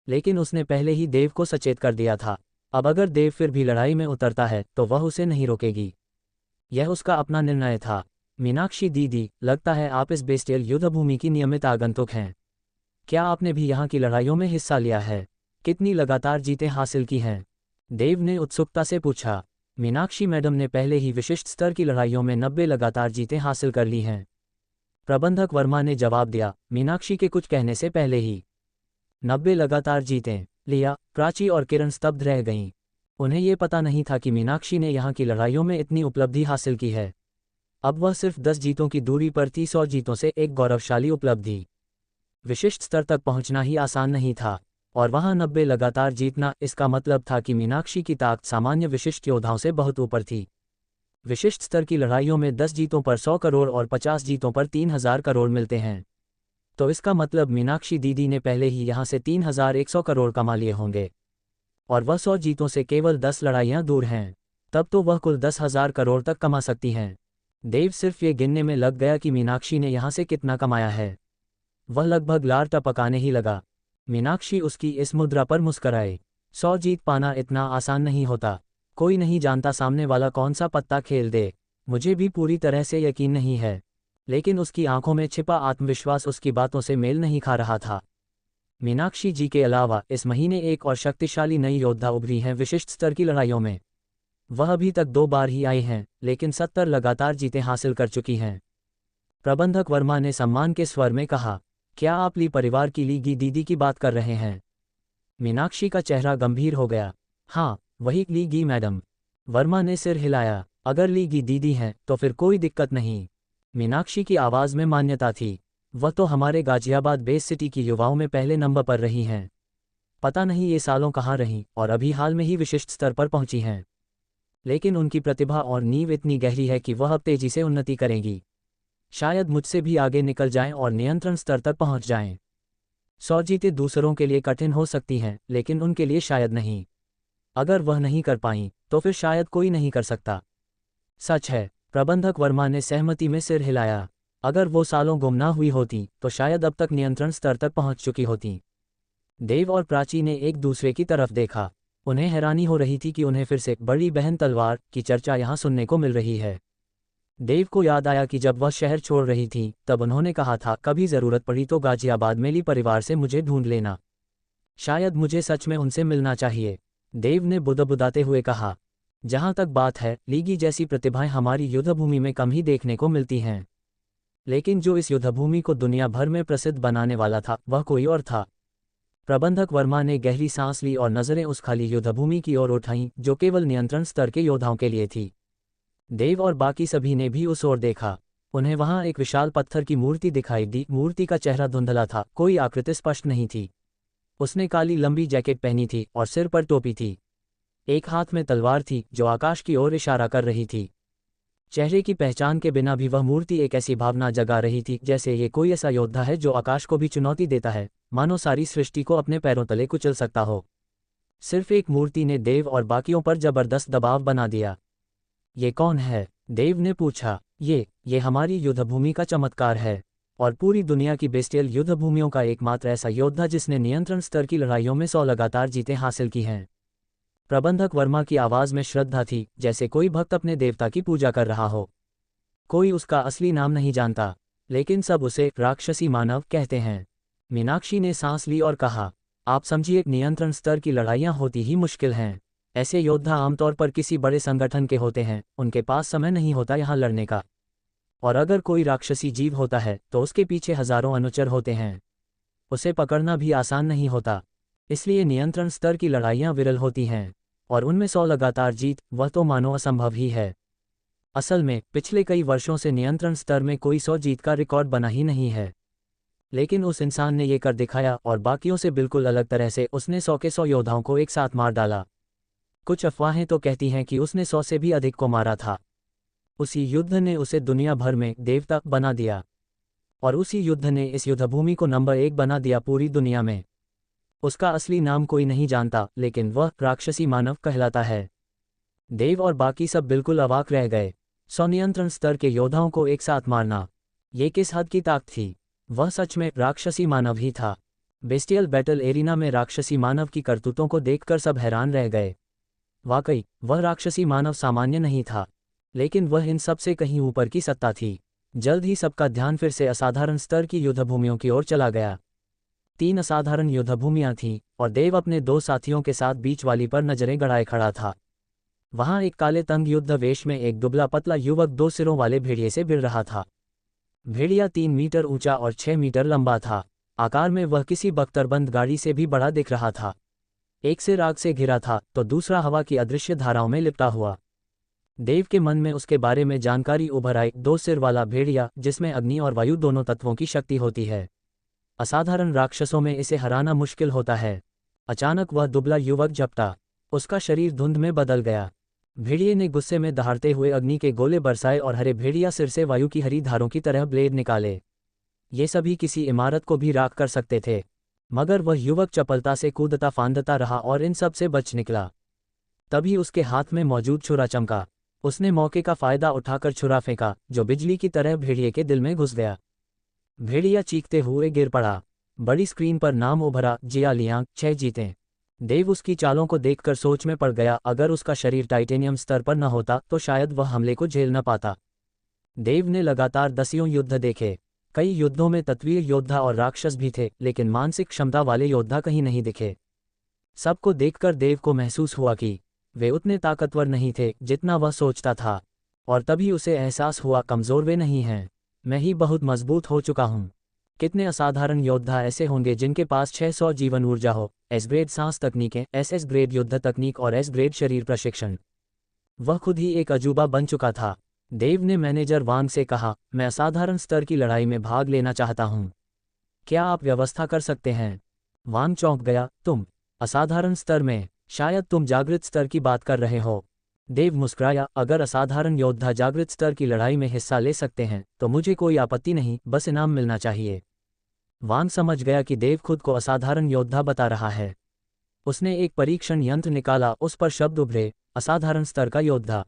लेकिन उसने पहले ही देव को सचेत कर दिया था। अब अगर देव फिर भी लड़ाई में उतरता है तो वह उसे नहीं रोकेगी। यह उसका अपना निर्णय था। मीनाक्षी दीदी, लगता है आप इस बेस्टियल युद्धभूमि की नियमित आगंतुक हैं। क्या आपने भी यहाँ की लड़ाइयों में हिस्सा लिया है? कितनी लगातार जीतें हासिल की हैं? देव ने उत्सुकता से पूछा। मीनाक्षी मैडम ने पहले ही विशिष्ट स्तर की लड़ाइयों में 90 लगातार जीतें हासिल कर ली हैं। प्रबंधक वर्मा ने जवाब दिया, मीनाक्षी के कुछ कहने से पहले ही। 90 लगातार जीतें लिया। प्राची और किरण स्तब्ध रह गईं। उन्हें ये पता नहीं था कि मीनाक्षी ने यहाँ की लड़ाइयों में इतनी उपलब्धि हासिल की है। अब वह सिर्फ 10 जीतों की दूरी पर 30 और जीतों से एक गौरवशाली उपलब्धि। विशिष्ट स्तर तक पहुंचना ही आसान नहीं था और वहां 90 लगातार जीतना, इसका मतलब था कि मीनाक्षी की ताकत सामान्य विशिष्ट योद्धाओं से बहुत ऊपर थी। विशिष्ट स्तर की लड़ाइयों में 10 जीतों पर 100 करोड़ और 50 जीतों पर 3000 करोड़ मिलते हैं। तो इसका मतलब मीनाक्षी दीदी ने पहले ही यहां से 3100 करोड़ कमा लिए होंगे और वह 100 जीतों से केवल 10 लड़ाइयां दूर हैं। तब तो वह कुल 10,000 करोड़ तक कमा सकती हैं। देव सिर्फ ये गिनने में लग गया कि मीनाक्षी ने यहाँ से कितना कमाया है। वह लगभग लार टपकाने ही लगा। मीनाक्षी उसकी इस मुद्रा पर मुस्कराए। 100 जीत पाना इतना आसान नहीं होता। कोई नहीं जानता सामने वाला कौन सा पत्ता खेल दे। मुझे भी पूरी तरह से यकीन नहीं है। लेकिन उसकी आंखों में छिपा आत्मविश्वास उसकी बातों से मेल नहीं खा रहा था। मीनाक्षी जी के अलावा इस महीने एक और शक्तिशाली नई योद्धा उभरी हैं विशिष्ट स्तर की लड़ाइयों में। वह अभी तक 2 बार ही आई हैं लेकिन 70 लगातार जीतें हासिल कर चुकी हैं। प्रबंधक वर्मा ने सम्मान के स्वर में कहा, क्या आप ली परिवार की लीगी दीदी की बात कर रहे हैं? मीनाक्षी का चेहरा गंभीर हो गया। हाँ, वही लीगी मैडम। वर्मा ने सिर हिलाया। अगर लीगी दीदी हैं तो फिर कोई दिक्कत नहीं। मीनाक्षी की आवाज़ में मान्यता थी। वह तो हमारे गाजियाबाद बेस सिटी की युवाओं में पहले नंबर पर रही हैं। पता नहीं ये सालों कहाँ रहीं और अभी हाल में ही विशिष्ट स्तर पर पहुंची हैं। लेकिन उनकी प्रतिभा और नींव इतनी गहरी है कि वह अब तेजी से उन्नति करेंगी। शायद मुझसे भी आगे निकल जाएं और नियंत्रण स्तर तक पहुंच जाएं। 100 जीतें दूसरों के लिए कठिन हो सकती हैं लेकिन उनके लिए शायद नहीं। अगर वह नहीं कर पाईं तो फिर शायद कोई नहीं कर सकता। सच है। प्रबंधक वर्मा ने सहमति में सिर हिलाया। अगर वो सालों गुम ना हुई होती तो शायद अब तक नियंत्रण स्तर तक पहुंच चुकी होती। देव और प्राची ने एक दूसरे की तरफ देखा। उन्हें हैरानी हो रही थी कि उन्हें फिर से बड़ी बहन तलवार की चर्चा यहाँ सुनने को मिल रही है। देव को याद आया कि जब वह शहर छोड़ रही थी तब उन्होंने कहा था, कभी ज़रूरत पड़ी तो गाजियाबाद में ली परिवार से मुझे ढूंढ लेना। शायद मुझे सच में उनसे मिलना चाहिए। देव ने बुदबुदाते हुए कहा। जहां तक बात है, लीगी जैसी प्रतिभाएं हमारी युद्धभूमि में कम ही देखने को मिलती हैं। लेकिन जो इस युद्धभूमि को दुनिया भर में प्रसिद्ध बनाने वाला था, वह कोई और था। प्रबंधक वर्मा ने गहरी सांस ली और नजरें उस खाली युद्धभूमि की ओर उठाईं, जो केवल नियंत्रण स्तर के योद्धाओं के लिए थी। देव और बाकी सभी ने भी उस ओर देखा। उन्हें वहां एक विशाल पत्थर की मूर्ति दिखाई दी। मूर्ति का चेहरा धुंधला था, कोई आकृति स्पष्ट नहीं थी। उसने काली लंबी जैकेट पहनी थी और सिर पर टोपी थी। एक हाथ में तलवार थी जो आकाश की ओर इशारा कर रही थी। चेहरे की पहचान के बिना भी वह मूर्ति एक ऐसी भावना जगा रही थी जैसे ये कोई ऐसा योद्धा है जो आकाश को भी चुनौती देता है, मानो सारी सृष्टि को अपने पैरों तले कुचल सकता हो। सिर्फ एक मूर्ति ने देव और बाकियों पर जबरदस्त दबाव बना दिया। ये कौन है? देव ने पूछा। ये हमारी युद्धभूमि का चमत्कार है और पूरी दुनिया की बेस्टियल युद्धभूमियों का एकमात्र ऐसा योद्धा जिसने नियंत्रण स्तर की लड़ाइयों में 100 लगातार जीतें हासिल की हैं। प्रबंधक वर्मा की आवाज में श्रद्धा थी, जैसे कोई भक्त अपने देवता की पूजा कर रहा हो। कोई उसका असली नाम नहीं जानता, लेकिन सब उसे राक्षसी मानव कहते हैं। मीनाक्षी ने सांस ली और कहा, आप समझिए, नियंत्रण स्तर की लड़ाइयां होती ही मुश्किल हैं। ऐसे योद्धा आमतौर पर किसी बड़े संगठन के होते हैं, उनके पास समय नहीं होता यहाँ लड़ने का। और अगर कोई राक्षसी जीव होता है तो उसके पीछे हजारों अनुचर होते हैं। उसे पकड़ना भी आसान नहीं होता, इसलिए नियंत्रण स्तर की लड़ाइयां विरल होती हैं, और उनमें 100 लगातार जीत, वह तो मानो असंभव ही है। असल में पिछले कई वर्षों से नियंत्रण स्तर में कोई 100 जीत का रिकॉर्ड बना ही नहीं है। लेकिन उस इंसान ने ये कर दिखाया और बाकियों से बिल्कुल अलग तरह से उसने 100 के 100 योद्धाओं को एक साथ मार डाला। कुछ अफवाहें तो कहती हैं कि उसने 100 से भी अधिक को मारा था। उसी युद्ध ने उसे दुनिया भर में देवता बना दिया, और उसी युद्ध ने इस युद्धभूमि को नंबर 1 बना दिया पूरी दुनिया में। उसका असली नाम कोई नहीं जानता, लेकिन वह राक्षसी मानव कहलाता है। देव और बाकी सब बिल्कुल अवाक रह गए। 100 नियंत्रण स्तर के योद्धाओं को एक साथ मारना, ये किस हद की ताकत थी? वह सच में राक्षसी मानव ही था। बेस्टियल बैटल एरिना में राक्षसी मानव की करतूतों को देखकर सब हैरान रह गए। वाकई वह राक्षसी मानव सामान्य नहीं था, लेकिन वह इन सब से कहीं ऊपर की सत्ता थी। जल्द ही सबका ध्यान फिर से असाधारण स्तर की युद्धभूमियों की ओर चला गया। 3 असाधारण युद्धभूमियां थीं, और देव अपने 2 साथियों के साथ बीच वाली पर नजरें गड़ाए खड़ा था। वहां एक काले तंग युद्ध वेश में एक दुबला पतला युवक 2 सिरों वाले भेड़िए से भिड़ रहा था। भेड़िया 3 मीटर ऊंचा और 6 मीटर लंबा था। आकार में वह किसी बख्तरबंद गाड़ी से भी बड़ा दिख रहा था। एक सिर आग से घिरा था तो दूसरा हवा की अदृश्य धाराओं में लिपटा हुआ। देव के मन में उसके बारे में जानकारी उभर आई। 2 सिर वाला भेड़िया, जिसमें अग्नि और वायु दोनों तत्वों की शक्ति होती है। असाधारण राक्षसों में इसे हराना मुश्किल होता है। अचानक वह दुबला युवक झपटा। उसका शरीर धुंध में बदल गया। भेड़िए ने गुस्से में दहाड़ते हुए अग्नि के गोले बरसाए और हरे भेड़िया सिर से वायु की हरी धारों की तरह ब्लेड निकाले। ये सभी किसी इमारत को भी राख कर सकते थे, मगर वह युवक चपलता से कूदता फांदता रहा और इन सब से बच निकला। तभी उसके हाथ में मौजूद छुरा चमका। उसने मौके का फायदा उठाकर छुरा फेंका, जो बिजली की तरह भेड़िए के दिल में घुस गया। भेड़िया चीखते हुए गिर पड़ा। बड़ी स्क्रीन पर नाम उभरा, जिया लियांग, 6 जीतें। देव उसकी चालों को देखकर सोच में पड़ गया। अगर उसका शरीर टाइटेनियम स्तर पर न होता तो शायद वह हमले को झेल न पाता। देव ने लगातार 10 युद्ध देखे। कई युद्धों में तत्वीय योद्धा और राक्षस भी थे, लेकिन मानसिक क्षमता वाले योद्धा कहीं नहीं दिखे। सबको देखकर देव को महसूस हुआ कि वे उतने ताकतवर नहीं थे जितना वह सोचता था, और तभी उसे एहसास हुआ, कमजोर वे नहीं हैं, मैं ही बहुत मजबूत हो चुका हूँ। कितने असाधारण योद्धा ऐसे होंगे जिनके पास 600 जीवन ऊर्जा हो, एस ग्रेड सांस तकनीकें, एस ग्रेड युद्ध तकनीक और एस ग्रेड शरीर प्रशिक्षण। वह खुद ही एक अजूबा बन चुका था। देव ने मैनेजर वांग से कहा, मैं असाधारण स्तर की लड़ाई में भाग लेना चाहता हूँ, क्या आप व्यवस्था कर सकते हैं? वांग चौंक गया, तुम असाधारण स्तर में? शायद तुम जागृत स्तर की बात कर रहे हो। देव मुस्कुराया, अगर असाधारण योद्धा जागृत स्तर की लड़ाई में हिस्सा ले सकते हैं तो मुझे कोई आपत्ति नहीं, बस इनाम मिलना चाहिए। वांग समझ गया कि देव खुद को असाधारण योद्धा बता रहा है। उसने एक परीक्षण यंत्र निकाला, उस पर शब्द उभरे, असाधारण स्तर का योद्धा।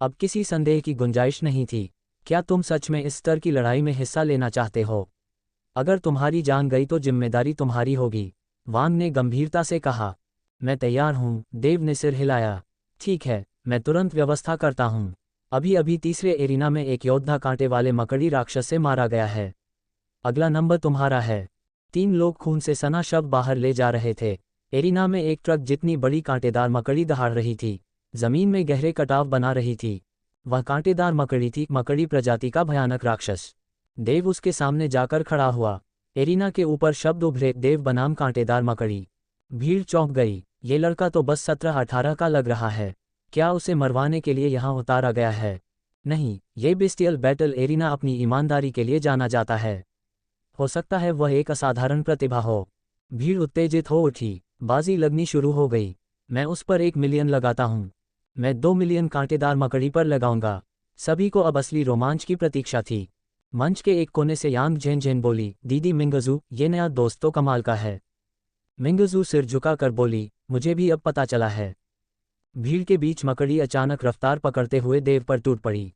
अब किसी संदेह की गुंजाइश नहीं थी। क्या तुम सच में इस स्तर की लड़ाई में हिस्सा लेना चाहते हो? अगर तुम्हारी जान गई तो जिम्मेदारी तुम्हारी होगी, वांग ने गंभीरता से कहा। मैं तैयार हूँ, देव ने सिर हिलाया। ठीक है, मैं तुरंत व्यवस्था करता हूँ। अभी अभी तीसरे एरिना में एक योद्धा कांटे वाले मकड़ी राक्षस से मारा गया है। अगला नंबर तुम्हारा है। 3 लोग खून से सना शव बाहर ले जा रहे थे। एरिना में एक ट्रक जितनी बड़ी कांटेदार मकड़ी दहाड़ रही थी। जमीन में गहरे कटाव बना रही थी। वह कांटेदार मकड़ी थी, मकड़ी प्रजाति का भयानक राक्षस। देव उसके सामने जाकर खड़ा हुआ। एरिना के ऊपर शब्द उभरे, देव बनाम कांटेदार मकड़ी। भीड़ चौंक गई। ये लड़का तो बस 17-18 का लग रहा है। क्या उसे मरवाने के लिए यहाँ उतारा गया है? नहीं, ये बेस्टियल बैटल एरिना अपनी ईमानदारी के लिए जाना जाता है। हो सकता है वह एक असाधारण प्रतिभा हो। भीड़ उत्तेजित हो उठी। बाजी लगनी शुरू हो गई। मैं उस पर 1 मिलियन लगाता हूँ। मैं 2 मिलियन कांटेदार मकड़ी पर लगाऊंगा। सभी को अब असली रोमांच की प्रतीक्षा थी। मंच के एक कोने से यांग झेन झेन बोली, दीदी मिंगजू, ये नया दोस्त तो कमाल का है। मिंगजू सिर झुकाकर बोली, मुझे भी अब पता चला है। भीड़ के बीच मकड़ी अचानक रफ्तार पकड़ते हुए देव पर टूट पड़ी।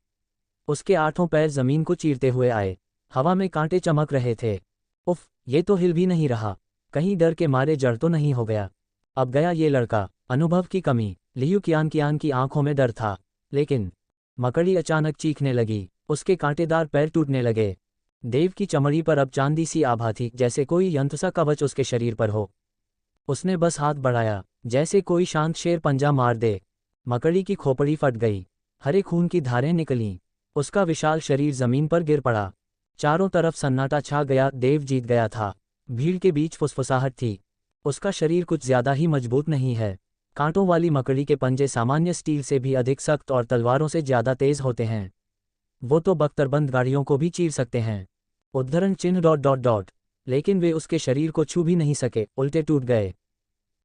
उसके 8 पैर जमीन को चीरते हुए आए। हवा में कांटे चमक रहे थे। उफ, ये तो हिल भी नहीं रहा। कहीं डर के मारे जड़ तो नहीं हो गया? अब गया ये लड़का। अनुभव की कमी। लियू कियान की आंखों में डर था। लेकिन मकड़ी अचानक चीखने लगी। उसके कांटेदार पैर टूटने लगे। देव की चमड़ी पर अब चांदी सी आभा थी, जैसे कोई यंत्र सा कवच उसके शरीर पर हो। उसने बस हाथ बढ़ाया, जैसे कोई शांत शेर पंजा मार दे। मकड़ी की खोपड़ी फट गई। हरे खून की धारें निकलीं। उसका विशाल शरीर जमीन पर गिर पड़ा। चारों तरफ सन्नाटा छा गया। देव जीत गया था। भीड़ के बीच फुसफुसाहट थी। उसका शरीर कुछ ज्यादा ही मजबूत नहीं है। कांटों वाली मकड़ी के पंजे सामान्य स्टील से भी अधिक सख्त और तलवारों से ज्यादा तेज होते हैं। वो तो बख्तरबंद गाड़ियों को भी चीर सकते हैं। उद्धरण चिन्ह ... लेकिन वे उसके शरीर को छू भी नहीं सके, उल्टे टूट गए।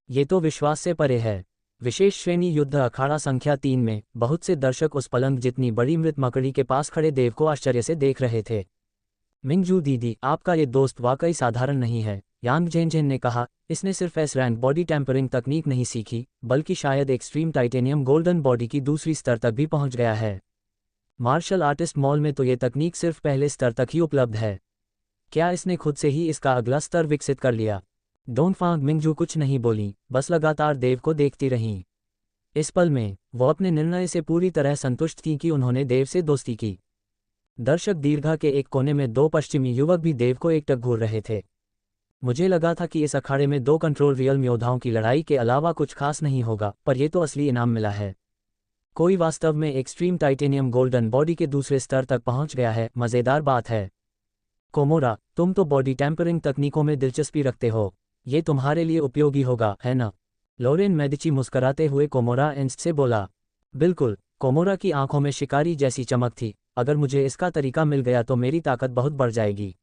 ये तो विश्वास से परे है। विशेष श्रेणी युद्ध अखाड़ा संख्या 3 में बहुत से दर्शक उस पलंग जितनी बड़ी मृत मकड़ी के पास खड़े देव को आश्चर्य से देख रहे थे। मिंगजू दीदी, आपका ये दोस्त वाकई साधारण नहीं है, यांग झेन ने कहा। इसने सिर्फ एस रैंक बॉडी टेम्परिंग तकनीक नहीं सीखी, बल्कि शायद एक्सट्रीम टाइटेनियम गोल्डन बॉडी की दूसरी स्तर तक भी पहुंच गया है। मार्शल आर्टिस्ट मॉल में तो ये तकनीक सिर्फ पहले स्तर तक ही उपलब्ध है। क्या इसने खुद से ही इसका अगला स्तर विकसित कर लिया? डोंगफांग मिंगजू कुछ नहीं बोली, बस लगातार देव को देखती रहीं। इस पल में वो अपने निर्णय से पूरी तरह संतुष्ट थी कि उन्होंने देव से दोस्ती की। दर्शक दीर्घा के एक कोने में 2 पश्चिमी युवक भी देव को एकटक घूर रहे थे। मुझे लगा था कि इस अखाड़े में 2 कंट्रोल रियल योद्धाओं की लड़ाई के अलावा कुछ खास नहीं होगा, पर यह तो असली इनाम मिला है। कोई वास्तव में एक्सट्रीम टाइटेनियम गोल्डन बॉडी के दूसरे स्तर तक पहुंच गया है। मज़ेदार बात है। कोमोरा, तुम तो बॉडी टेम्परिंग तकनीकों में दिलचस्पी रखते हो। ये तुम्हारे लिए उपयोगी होगा, है ना? लोरेन मेडिची मुस्कराते हुए कोमोरा एंस्ट से बोला। बिल्कुल। कोमोरा की आंखों में शिकारी जैसी चमक थी। अगर मुझे इसका तरीका मिल गया तो मेरी ताकत बहुत बढ़ जाएगी।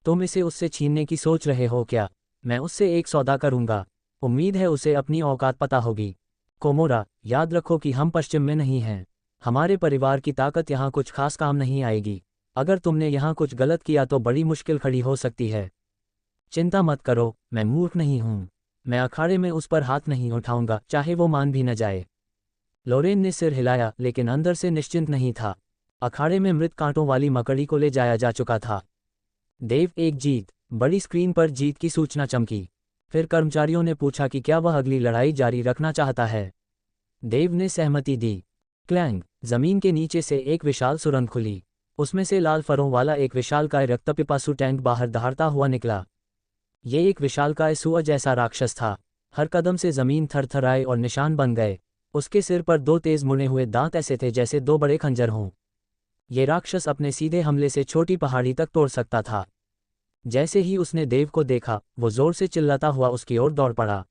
तुम इसे उससे छीनने की सोच रहे हो क्या? मैं उससे एक सौदा करूंगा। उम्मीद है उसे अपनी औकात पता होगी। कोमोरा, याद रखो कि हम पश्चिम में नहीं हैं। हमारे परिवार की ताकत यहाँ कुछ खास काम नहीं आएगी। अगर तुमने यहाँ कुछ गलत किया तो बड़ी मुश्किल खड़ी हो सकती है। चिंता मत करो, मैं मूर्ख नहीं हूँ। मैं अखाड़े में उस पर हाथ नहीं उठाऊंगा, चाहे वो मान भी न जाए। लोरेन ने सिर हिलाया, लेकिन अंदर से निश्चिंत नहीं था। अखाड़े में मृत कांटों वाली मकड़ी को ले जाया जा चुका था। देव एक जीत। बड़ी स्क्रीन पर जीत की सूचना चमकी। फिर कर्मचारियों ने पूछा कि क्या वह अगली लड़ाई जारी रखना चाहता है। देव ने सहमति दी। क्लैंग, जमीन के नीचे से एक विशाल सुरंग खुली। उसमें से लाल फरों वाला एक विशालकाय रक्तपिपासु टैंक बाहर दहाड़ता हुआ निकला। ये एक विशालकाय सुअर जैसा राक्षस था। हर कदम से जमीन थरथराए और निशान बन गए। उसके सिर पर 2 तेज मुड़े हुए दांत ऐसे थे जैसे 2 बड़े खंजर हों। ये राक्षस अपने सीधे हमले से छोटी पहाड़ी तक तोड़ सकता था। जैसे ही उसने देव को देखा, वो जोर से चिल्लाता हुआ उसकी ओर दौड़ पड़ा।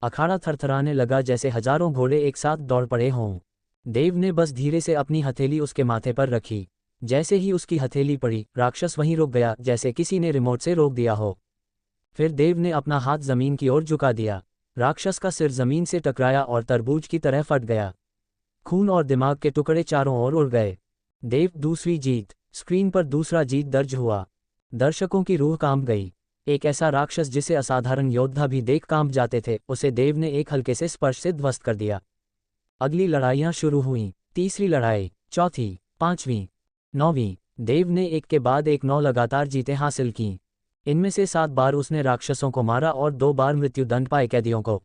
अखाड़ा थरथराने लगा जैसे हजारों घोड़े एक साथ दौड़ पड़े हों। देव ने बस धीरे से अपनी हथेली उसके माथे पर रखी। जैसे ही उसकी हथेली पड़ी, राक्षस वहीं रुक गया, जैसे किसी ने रिमोट से रोक दिया हो। फिर देव ने अपना हाथ जमीन की ओर झुका दिया। राक्षस का सिर जमीन से टकराया और तरबूज की तरह फट गया। खून और दिमाग के टुकड़े चारों ओर उड़ गए। देव दूसरी जीत। स्क्रीन पर दूसरा जीत दर्ज हुआ। दर्शकों की रूह कांप गई। एक ऐसा राक्षस जिसे असाधारण योद्धा भी देख कांप जाते थे, उसे देव ने एक हल्के से स्पर्श से ध्वस्त कर दिया। अगली लड़ाइयां शुरू हुईं। तीसरी लड़ाई, चौथी, 5वीं, 9वीं। देव ने एक के बाद एक 9 लगातार जीतें हासिल कीं। इनमें से 7 बार उसने राक्षसों को मारा और 2 बार मृत्युदंड पाए कैदियों को।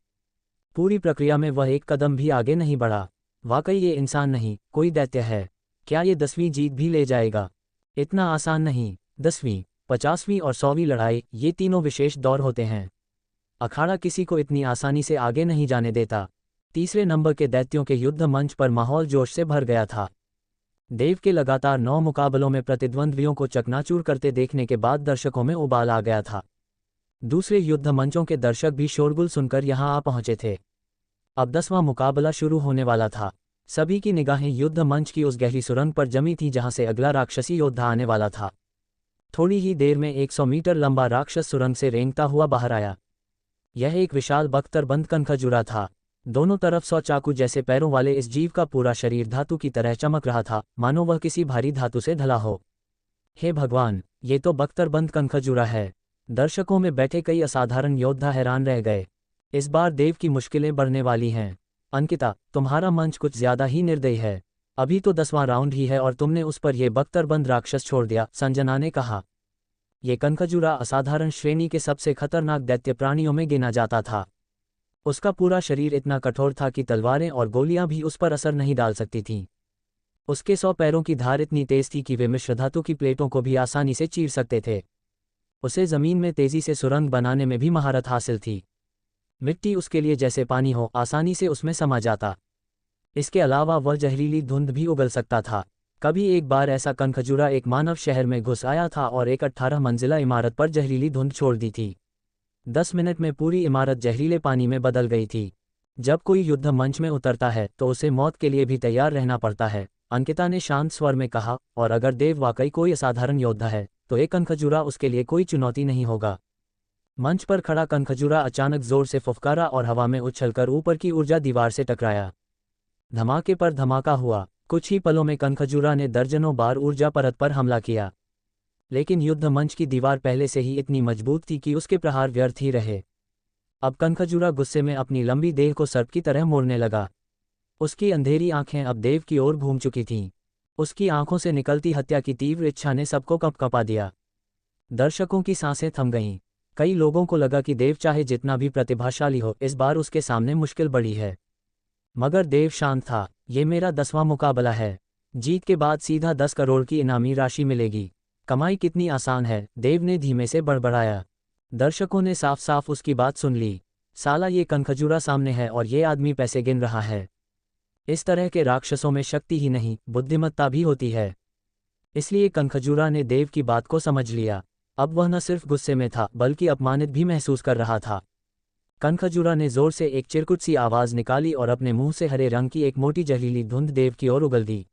पूरी प्रक्रिया में वह एक कदम भी आगे नहीं बढ़ा। वाकई ये इंसान नहीं, कोई दैत्य है। क्या ये 10वीं जीत भी ले जाएगा? इतना आसान नहीं। 10वीं, 50वीं और 100वीं लड़ाई, ये तीनों विशेष दौर होते हैं। अखाड़ा किसी को इतनी आसानी से आगे नहीं जाने देता। तीसरे नंबर के दैत्यों के युद्ध मंच पर माहौल जोश से भर गया था। देव के लगातार 9 मुकाबलों में प्रतिद्वंद्वियों को चकनाचूर करते देखने के बाद दर्शकों में उबाल आ गया था। दूसरे युद्ध मंचों के दर्शक भी शोरगुल सुनकर यहां आ पहुंचे थे। अब 10वां मुकाबला शुरू होने वाला था। सभी की निगाहें युद्ध मंच की उस गहरी सुरंग पर जमी थीं जहां से अगला राक्षसी योद्धा आने वाला था। थोड़ी ही देर में 100 मीटर लंबा राक्षस सुरंग से रेंगता हुआ बाहर आया। यह एक विशाल बख्तरबंद कनखजूरा था। दोनों तरफ 100 चाकू जैसे पैरों वाले इस जीव का पूरा शरीर धातु की तरह चमक रहा था, मानो वह किसी भारी धातु से ढला हो। हे भगवान, ये तो बख्तरबंद कनखजूरा है। दर्शकों में बैठे कई असाधारण योद्धा हैरान रह गए। इस बार देव की मुश्किलें बढ़ने वाली हैं। अंकिता, तुम्हारा मंच कुछ ज्यादा ही निर्दयी है। अभी तो 10वां राउंड ही है और तुमने उस पर यह बख्तरबंद राक्षस छोड़ दिया, संजना ने कहा। ये कनखजूरा असाधारण श्रेणी के सबसे खतरनाक दैत्य प्राणियों में गिना जाता था। उसका पूरा शरीर इतना कठोर था कि तलवारें और गोलियां भी उस पर असर नहीं डाल सकती थीं। उसके 100 पैरों की धार इतनी तेज थी कि वे मिश्रधातु की प्लेटों को भी आसानी से चीर सकते थे। उसे जमीन में तेजी से सुरंग बनाने में भी महारत हासिल थी। मिट्टी उसके लिए जैसे पानी हो, आसानी से उसमें समा जाता। इसके अलावा वह जहरीली धुंध भी उगल सकता था। कभी एक बार ऐसा कनखजूरा एक मानव शहर में घुस आया था और एक 18 मंजिला इमारत पर जहरीली धुंध छोड़ दी थी। 10 मिनट में पूरी इमारत जहरीले पानी में बदल गई थी। जब कोई युद्ध मंच में उतरता है तो उसे मौत के लिए भी तैयार रहना पड़ता है, अंकिता ने शांत स्वर में कहा। और अगर देव वाकई कोई असाधारण योद्धा है तो एक कनखजूरा उसके लिए कोई चुनौती नहीं होगा। मंच पर खड़ा कनखजूरा अचानक जोर से फुफकारा और हवा में उछलकर ऊपर की ऊर्जा दीवार से टकराया। धमाके पर धमाका हुआ। कुछ ही पलों में कनखजूरा ने दर्जनों बार ऊर्जा परत पर हमला किया, लेकिन युद्ध मंच की दीवार पहले से ही इतनी मजबूत थी कि उसके प्रहार व्यर्थ ही रहे। अब कनखजूरा गुस्से में अपनी लंबी देह को सर्प की तरह मोड़ने लगा। उसकी अंधेरी आंखें अब देव की ओर घूम चुकी थीं। उसकी आंखों से निकलती हत्या की तीव्र इच्छा ने सबको कंपकंपा दिया। दर्शकों की सांसें थम गईं। कई लोगों को लगा कि देव चाहे जितना भी प्रतिभाशाली हो, इस बार उसके सामने मुश्किल बड़ी है। मगर देव शांत था। ये मेरा 10वां मुकाबला है। जीत के बाद सीधा 10 करोड़ की इनामी राशि मिलेगी। कमाई कितनी आसान है, देव ने धीमे से बड़बड़ाया। दर्शकों ने साफ साफ उसकी बात सुन ली। साला, ये कनखजूरा सामने है और ये आदमी पैसे गिन रहा है। इस तरह के राक्षसों में शक्ति ही नहीं, बुद्धिमत्ता भी होती है। इसलिए कनखजूरा ने देव की बात को समझ लिया। अब वह न सिर्फ गुस्से में था बल्कि अपमानित भी महसूस कर रहा था। कनखजूरा ने जोर से एक चिरकुट सी आवाज निकाली और अपने मुंह से हरे रंग की एक मोटी जहरीली धुंध देव की ओर उगल दी।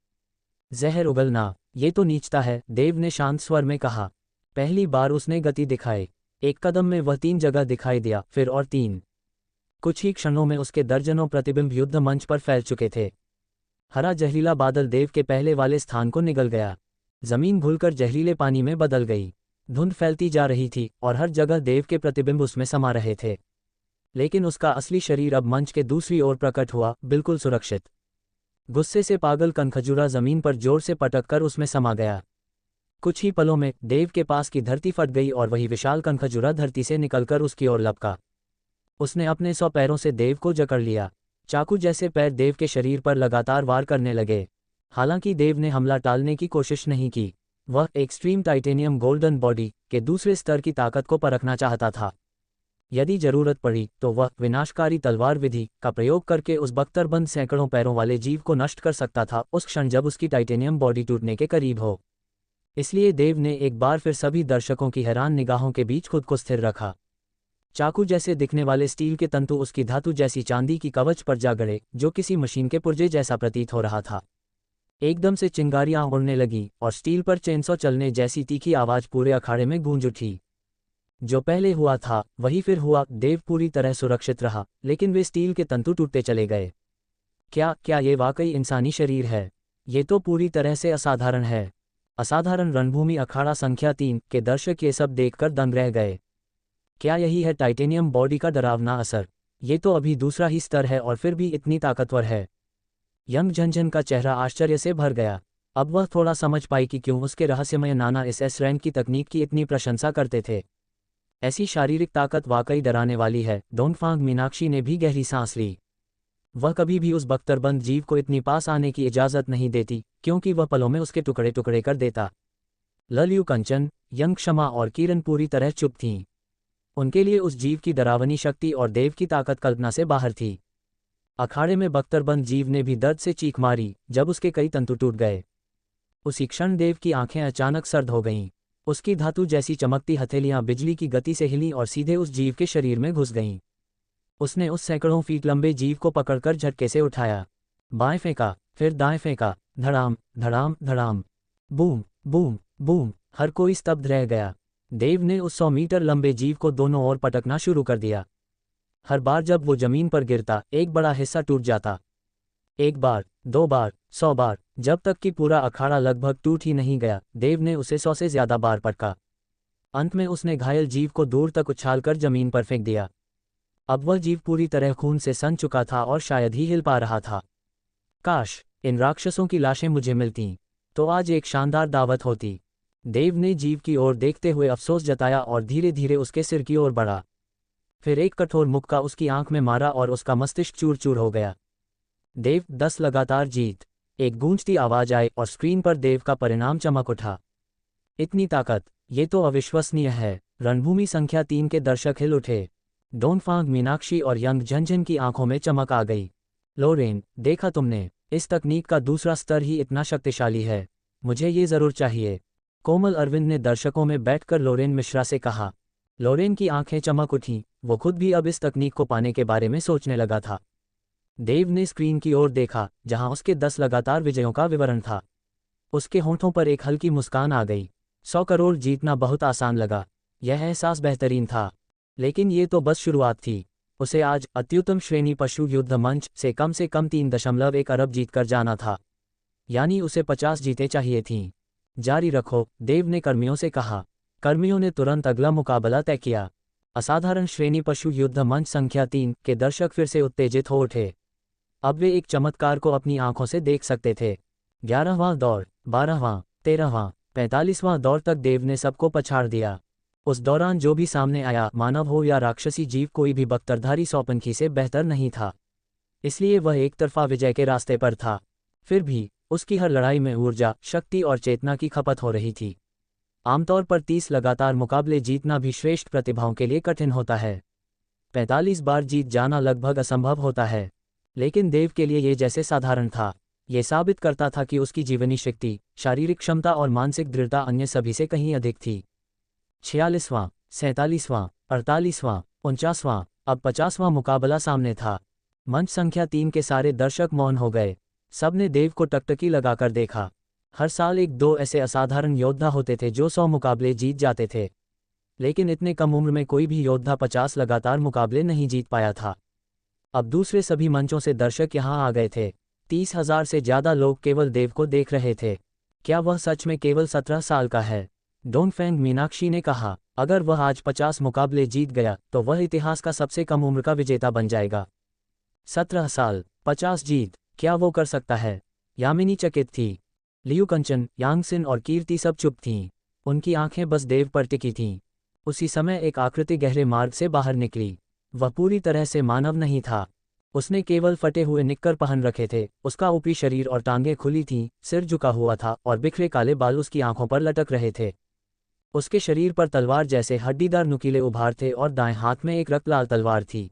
जहर उगलना, ये तो नीचता है, देव ने शांत स्वर में कहा। पहली बार उसने गति दिखाई। एक कदम में वह 3 जगह दिखाई दिया, फिर और 3। कुछ ही क्षणों में उसके दर्जनों प्रतिबिंब युद्ध मंच पर फैल चुके थे। हरा जहरीला बादल देव के पहले वाले स्थान को निगल गया। जमीन घुलकर जहरीले पानी में बदल गई। धुंध फैलती जा रही थी और हर जगह देव के प्रतिबिंब उसमें समा रहे थे। लेकिन उसका असली शरीर अब मंच के दूसरी ओर प्रकट हुआ, बिल्कुल सुरक्षित। गुस्से से पागल कनखजूरा जमीन पर जोर से पटक कर उसमें समा गया। कुछ ही पलों में देव के पास की धरती फट गई और वही विशाल कनखजूरा धरती से निकलकर उसकी ओर लपका। उसने अपने 100 पैरों से देव को जकड़ लिया। चाकू जैसे पैर देव के शरीर पर लगातार वार करने लगे। हालांकि देव ने हमला टालने की कोशिश नहीं की। वह एक्सट्रीम टाइटेनियम गोल्डन बॉडी के दूसरे स्तर की ताकत को परखना चाहता था। यदि जरूरत पड़ी तो वह विनाशकारी तलवार विधि का प्रयोग करके उस बख्तरबंद सैकड़ों पैरों वाले जीव को नष्ट कर सकता था उस क्षण जब उसकी टाइटेनियम बॉडी टूटने के करीब हो। इसलिए देव ने एक बार फिर सभी दर्शकों की हैरान निगाहों के बीच खुद को स्थिर रखा। चाकू जैसे दिखने वाले स्टील के तंतु उसकी धातु जैसी चांदी की कवच पर जा गड़े, जो किसी मशीन के पुर्जे जैसा प्रतीत हो रहा था। एकदम से चिंगारियां उड़ने लगी और स्टील पर चेनसॉ चलने जैसी तीखी आवाज पूरे अखाड़े में गूंज उठी। जो पहले हुआ था वही फिर हुआ। देव पूरी तरह सुरक्षित रहा, लेकिन वे स्टील के तंतु टूटते चले गए। क्या ये वाकई इंसानी शरीर है? ये तो पूरी तरह से असाधारण है। असाधारण रणभूमि अखाड़ा संख्या 3 के दर्शक ये सब देखकर दंग रह गए। क्या यही है टाइटेनियम बॉडी का डरावना असर? ये तो अभी दूसरा ही स्तर है और फिर भी इतनी ताकतवर है। यंग झंझन का चेहरा आश्चर्य से भर गया। अब वह थोड़ा समझ पाई कि क्यों उसके रहस्यमय नाना एस रैंक की तकनीक की इतनी प्रशंसा करते थे। ऐसी शारीरिक ताकत वाकई डराने वाली है। डोंगफांग मीनाक्षी ने भी गहरी सांस ली। वह कभी भी उस बख्तरबंद जीव को इतनी पास आने की इजाजत नहीं देती, क्योंकि वह पलों में उसके टुकड़े टुकड़े कर देता। ललियू कंचन, यंग क्षमा और किरण पूरी तरह चुप थीं। उनके लिए उस जीव की डरावनी शक्ति और देव की ताकत कल्पना से बाहर थी। अखाड़े में बख्तरबंद जीव ने भी दर्द से चीख मारी जब उसके कई तंतु टूट गए। उसी क्षण देव की आंखें अचानक सर्द हो गईं। उसकी धातु जैसी चमकती हथेलियां बिजली की गति से हिलीं और सीधे उस जीव के शरीर में घुस गईं। उसने उस सैकड़ों फीट लंबे जीव को पकड़कर झटके से उठाया, बाएं फेंका, फिर दाएं फेंका, धड़ाम धड़ाम धड़ाम, बूम बूम बूम। हर कोई स्तब्ध रह गया। देव ने उस 100 मीटर लंबे जीव को दोनों ओर पटकना शुरू कर दिया। हर बार जब वो जमीन पर गिरता एक बड़ा हिस्सा टूट जाता। एक बार, 2 बार, 100 बार, जब तक कि पूरा अखाड़ा लगभग टूट ही नहीं गया। देव ने उसे 100 से ज्यादा बार पटका। अंत में उसने घायल जीव को दूर तक उछालकर जमीन पर फेंक दिया। अब वह जीव पूरी तरह खून से सन चुका था और शायद ही हिल पा रहा था। काश इन राक्षसों की लाशें मुझे मिलतीं, तो आज एक शानदार दावत होती। देव ने जीव की ओर देखते हुए अफसोस जताया और धीरे धीरे उसके सिर की ओर बढ़ा। फिर एक कठोर मुक्का उसकी आंख में मारा और उसका मस्तिष्क चूर चूर हो गया। देव 10 लगातार जीत। एक गूंजती आवाज आई और स्क्रीन पर देव का परिणाम चमक उठा। इतनी ताकत, ये तो अविश्वसनीय है। रणभूमि संख्या 3 के दर्शक हिल उठे। डोनफांग, मीनाक्षी और यंग झंझन की आंखों में चमक आ गई। लोरेन, देखा तुमने, इस तकनीक का दूसरा स्तर ही इतना शक्तिशाली है। मुझे ये जरूर चाहिए। कोमल अरविंद ने दर्शकों में बैठकर लोरेन मिश्रा से कहा। लोरेन की आंखें चमक उठीं। वो खुद भी अब इस तकनीक को पाने के बारे में सोचने लगा था। देव ने स्क्रीन की ओर देखा जहां उसके 10 लगातार विजयों का विवरण था। उसके होंठों पर एक हल्की मुस्कान आ गई। 100 करोड़ जीतना बहुत आसान लगा। यह एहसास बेहतरीन था, लेकिन ये तो बस शुरुआत थी। उसे आज अत्युत्तम श्रेणी पशु युद्ध मंच से कम 3.1 अरब जीतकर जाना था। यानी उसे 50 जीतें चाहिए थीं। जारी रखो, देव ने कर्मियों से कहा। कर्मियों ने तुरंत अगला मुकाबला तय किया। असाधारण श्रेणी पशु युद्ध मंच संख्या 3 के दर्शक फिर से उत्तेजित हो उठे। अब वे एक चमत्कार को अपनी आंखों से देख सकते थे। 11वां दौर, 12वां, 13वां, 45वां दौर तक देव ने सबको पछाड़ दिया। उस दौरान जो भी सामने आया, मानव हो या राक्षसी जीव, कोई भी बख्तरधारी सौपनखी से बेहतर नहीं था। इसलिए वह एक तरफा विजय के रास्ते पर था। फिर भी उसकी हर लड़ाई में ऊर्जा, शक्ति और चेतना की खपत हो रही थी। आमतौर पर 30 लगातार मुकाबले जीतना भी श्रेष्ठ प्रतिभाओं के लिए कठिन होता है। 45 बार जीत जाना लगभग असंभव होता है, लेकिन देव के लिए ये जैसे साधारण था। ये साबित करता था कि उसकी जीवनी शक्ति, शारीरिक क्षमता और मानसिक दृढ़ता अन्य सभी से कहीं अधिक थी। 46वां, 47वां, 48वां, 49वां, अब 50वां मुकाबला सामने था। मंच संख्या 3 के सारे दर्शक मौन हो गए। सबने देव को टकटकी लगाकर देखा। हर साल 1-2 ऐसे असाधारण योद्धा होते थे जो 100 मुकाबले जीत जाते थे, लेकिन इतने कम उम्र में कोई भी योद्धा 50 लगातार मुकाबले नहीं जीत पाया था। अब दूसरे सभी मंचों से दर्शक यहां आ गए थे। 30,000 से ज्यादा लोग केवल देव को देख रहे थे। क्या वह सच में केवल 17 साल का है? डोनफेंग, मीनाक्षी ने कहा। अगर वह आज 50 मुकाबले जीत गया तो वह इतिहास का सबसे कम उम्र का विजेता बन जाएगा। 17 साल, 50 जीत, क्या वो कर सकता है? यामिनी चकित थी। लियू कंचन, यांगसिन और कीर्ति सब चुप थीं। उनकी आंखें बस देव पर टिकी थीं। उसी समय एक आकृति गहरे मार्ग से बाहर निकली। वह पूरी तरह से मानव नहीं था। उसने केवल फटे हुए निक्कर पहन रखे थे। उसका ऊपरी शरीर और टांगें खुली थीं, सिर झुका हुआ था और बिखरे काले बाल उसकी आंखों पर लटक रहे थे। उसके शरीर पर तलवार जैसे हड्डीदार नुकीले उभार थे और दाएं हाथ में एक रक्तलाल तलवार थी।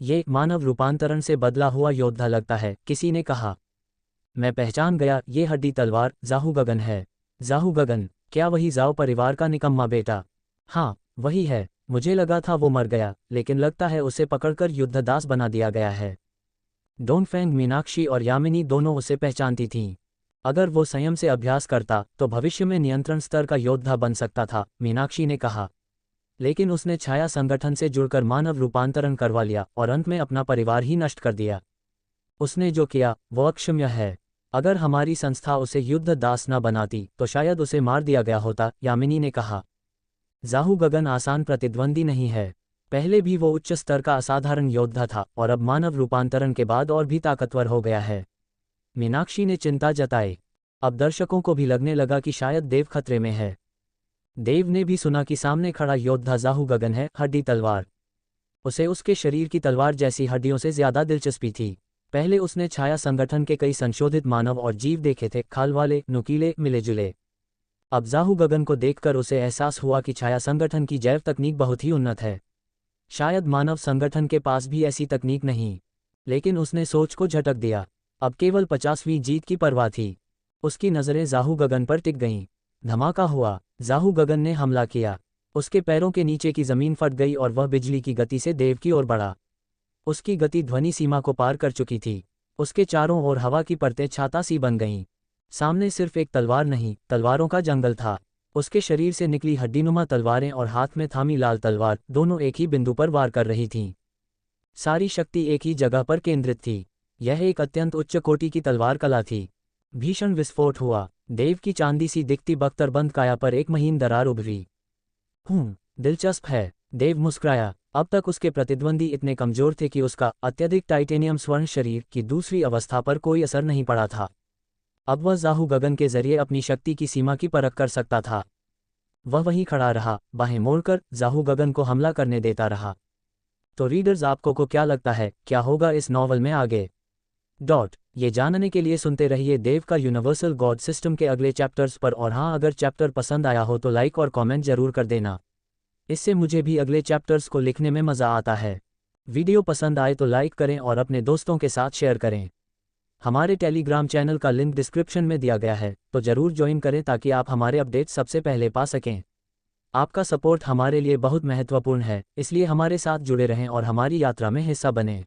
ये मानव रूपांतरण से बदला हुआ योद्धा लगता है, किसी ने कहा। मैं पहचान गया, ये हड्डी तलवार जाहू गगन है। जाहू गगन, क्या वही जाओ परिवार का निकम्मा बेटा? हाँ, वही है। मुझे लगा था वो मर गया, लेकिन लगता है उसे पकड़कर युद्धदास बना दिया गया है। डोनफेंग, मीनाक्षी और यामिनी दोनों उसे पहचानती थीं। अगर वो संयम से अभ्यास करता तो भविष्य में नियंत्रण स्तर का योद्धा बन सकता था, मीनाक्षी ने कहा। लेकिन उसने छाया संगठन से जुड़कर मानव रूपांतरण करवा लिया और अंत में अपना परिवार ही नष्ट कर दिया। उसने जो किया वो अक्षम्य है। अगर हमारी संस्था उसे युद्ध दास न बनाती तो शायद उसे मार दिया गया होता, यामिनी ने कहा। जाहू गगन आसान प्रतिद्वंदी नहीं है। पहले भी वो उच्च स्तर का असाधारण योद्धा था और अब मानव रूपांतरण के बाद और भी ताकतवर हो गया है, मीनाक्षी ने चिंता जताई। अब दर्शकों को भी लगने लगा कि शायद देव खतरे में है। देव ने भी सुना कि सामने खड़ा योद्धा जाहू गगन है, हड्डी तलवार। उसे उसके शरीर की तलवार जैसी हड्डियों से ज्यादा दिलचस्पी थी। पहले उसने छाया संगठन के कई संशोधित मानव और जीव देखे थे, खाल वाले, नुकीले, मिले जुले। अब जाहू गगन को देखकर उसे एहसास हुआ कि छाया संगठन की जैव तकनीक बहुत ही उन्नत है। शायद मानव संगठन के पास भी ऐसी तकनीक नहीं। लेकिन उसने सोच को झटक दिया। अब केवल 50वीं जीत की परवाह थी। उसकी नज़रें जाहू गगन पर टिक गईं। धमाका हुआ, जाहू गगन ने हमला किया। उसके पैरों के नीचे की ज़मीन फट गई और वह बिजली की गति से देव की ओर बढ़ा। उसकी गति ध्वनि सीमा को पार कर चुकी थी। उसके चारों ओर हवा की परतें छाता सी बन गईं। सामने सिर्फ एक तलवार नहीं, तलवारों का जंगल था। उसके शरीर से निकली हड्डीनुमा तलवारें और हाथ में थामी लाल तलवार दोनों एक ही बिंदु पर वार कर रही थीं। सारी शक्ति एक ही जगह पर केंद्रित थी। यह एक अत्यंत उच्च कोटि की तलवार कला थी। भीषण विस्फोट हुआ। देव की चांदी सी दिखती बख्तरबंद काया पर एक महीन दरार उभरी। दिलचस्प है, देव मुस्कुराया। अब तक उसके प्रतिद्वंदी इतने कमजोर थे कि उसका अत्यधिक टाइटेनियम स्वर्ण शरीर की दूसरी अवस्था पर कोई असर नहीं पड़ा था। अब वह जाहू गगन के जरिए अपनी शक्ति की सीमा की परख कर सकता था। वह वहीं खड़ा रहा, बाहें मोड़कर जाहू गगन को हमला करने देता रहा। तो रीडर्स, आपको को क्या लगता है, क्या होगा इस नॉवल में आगे? ये जानने के लिए सुनते रहिए देव का यूनिवर्सल गॉड सिस्टम के अगले चैप्टर्स पर। और हाँ, अगर चैप्टर पसंद आया हो तो लाइक और कमेंट जरूर कर देना। इससे मुझे भी अगले चैप्टर्स को लिखने में मज़ा आता है। वीडियो पसंद आए तो लाइक करें और अपने दोस्तों के साथ शेयर करें। हमारे टेलीग्राम चैनल का लिंक डिस्क्रिप्शन में दिया गया है, तो ज़रूर ज्वाइन करें ताकि आप हमारे अपडेट सबसे पहले पा सकें। आपका सपोर्ट हमारे लिए बहुत महत्वपूर्ण है, इसलिए हमारे साथ जुड़े रहें और हमारी यात्रा में हिस्सा बनें।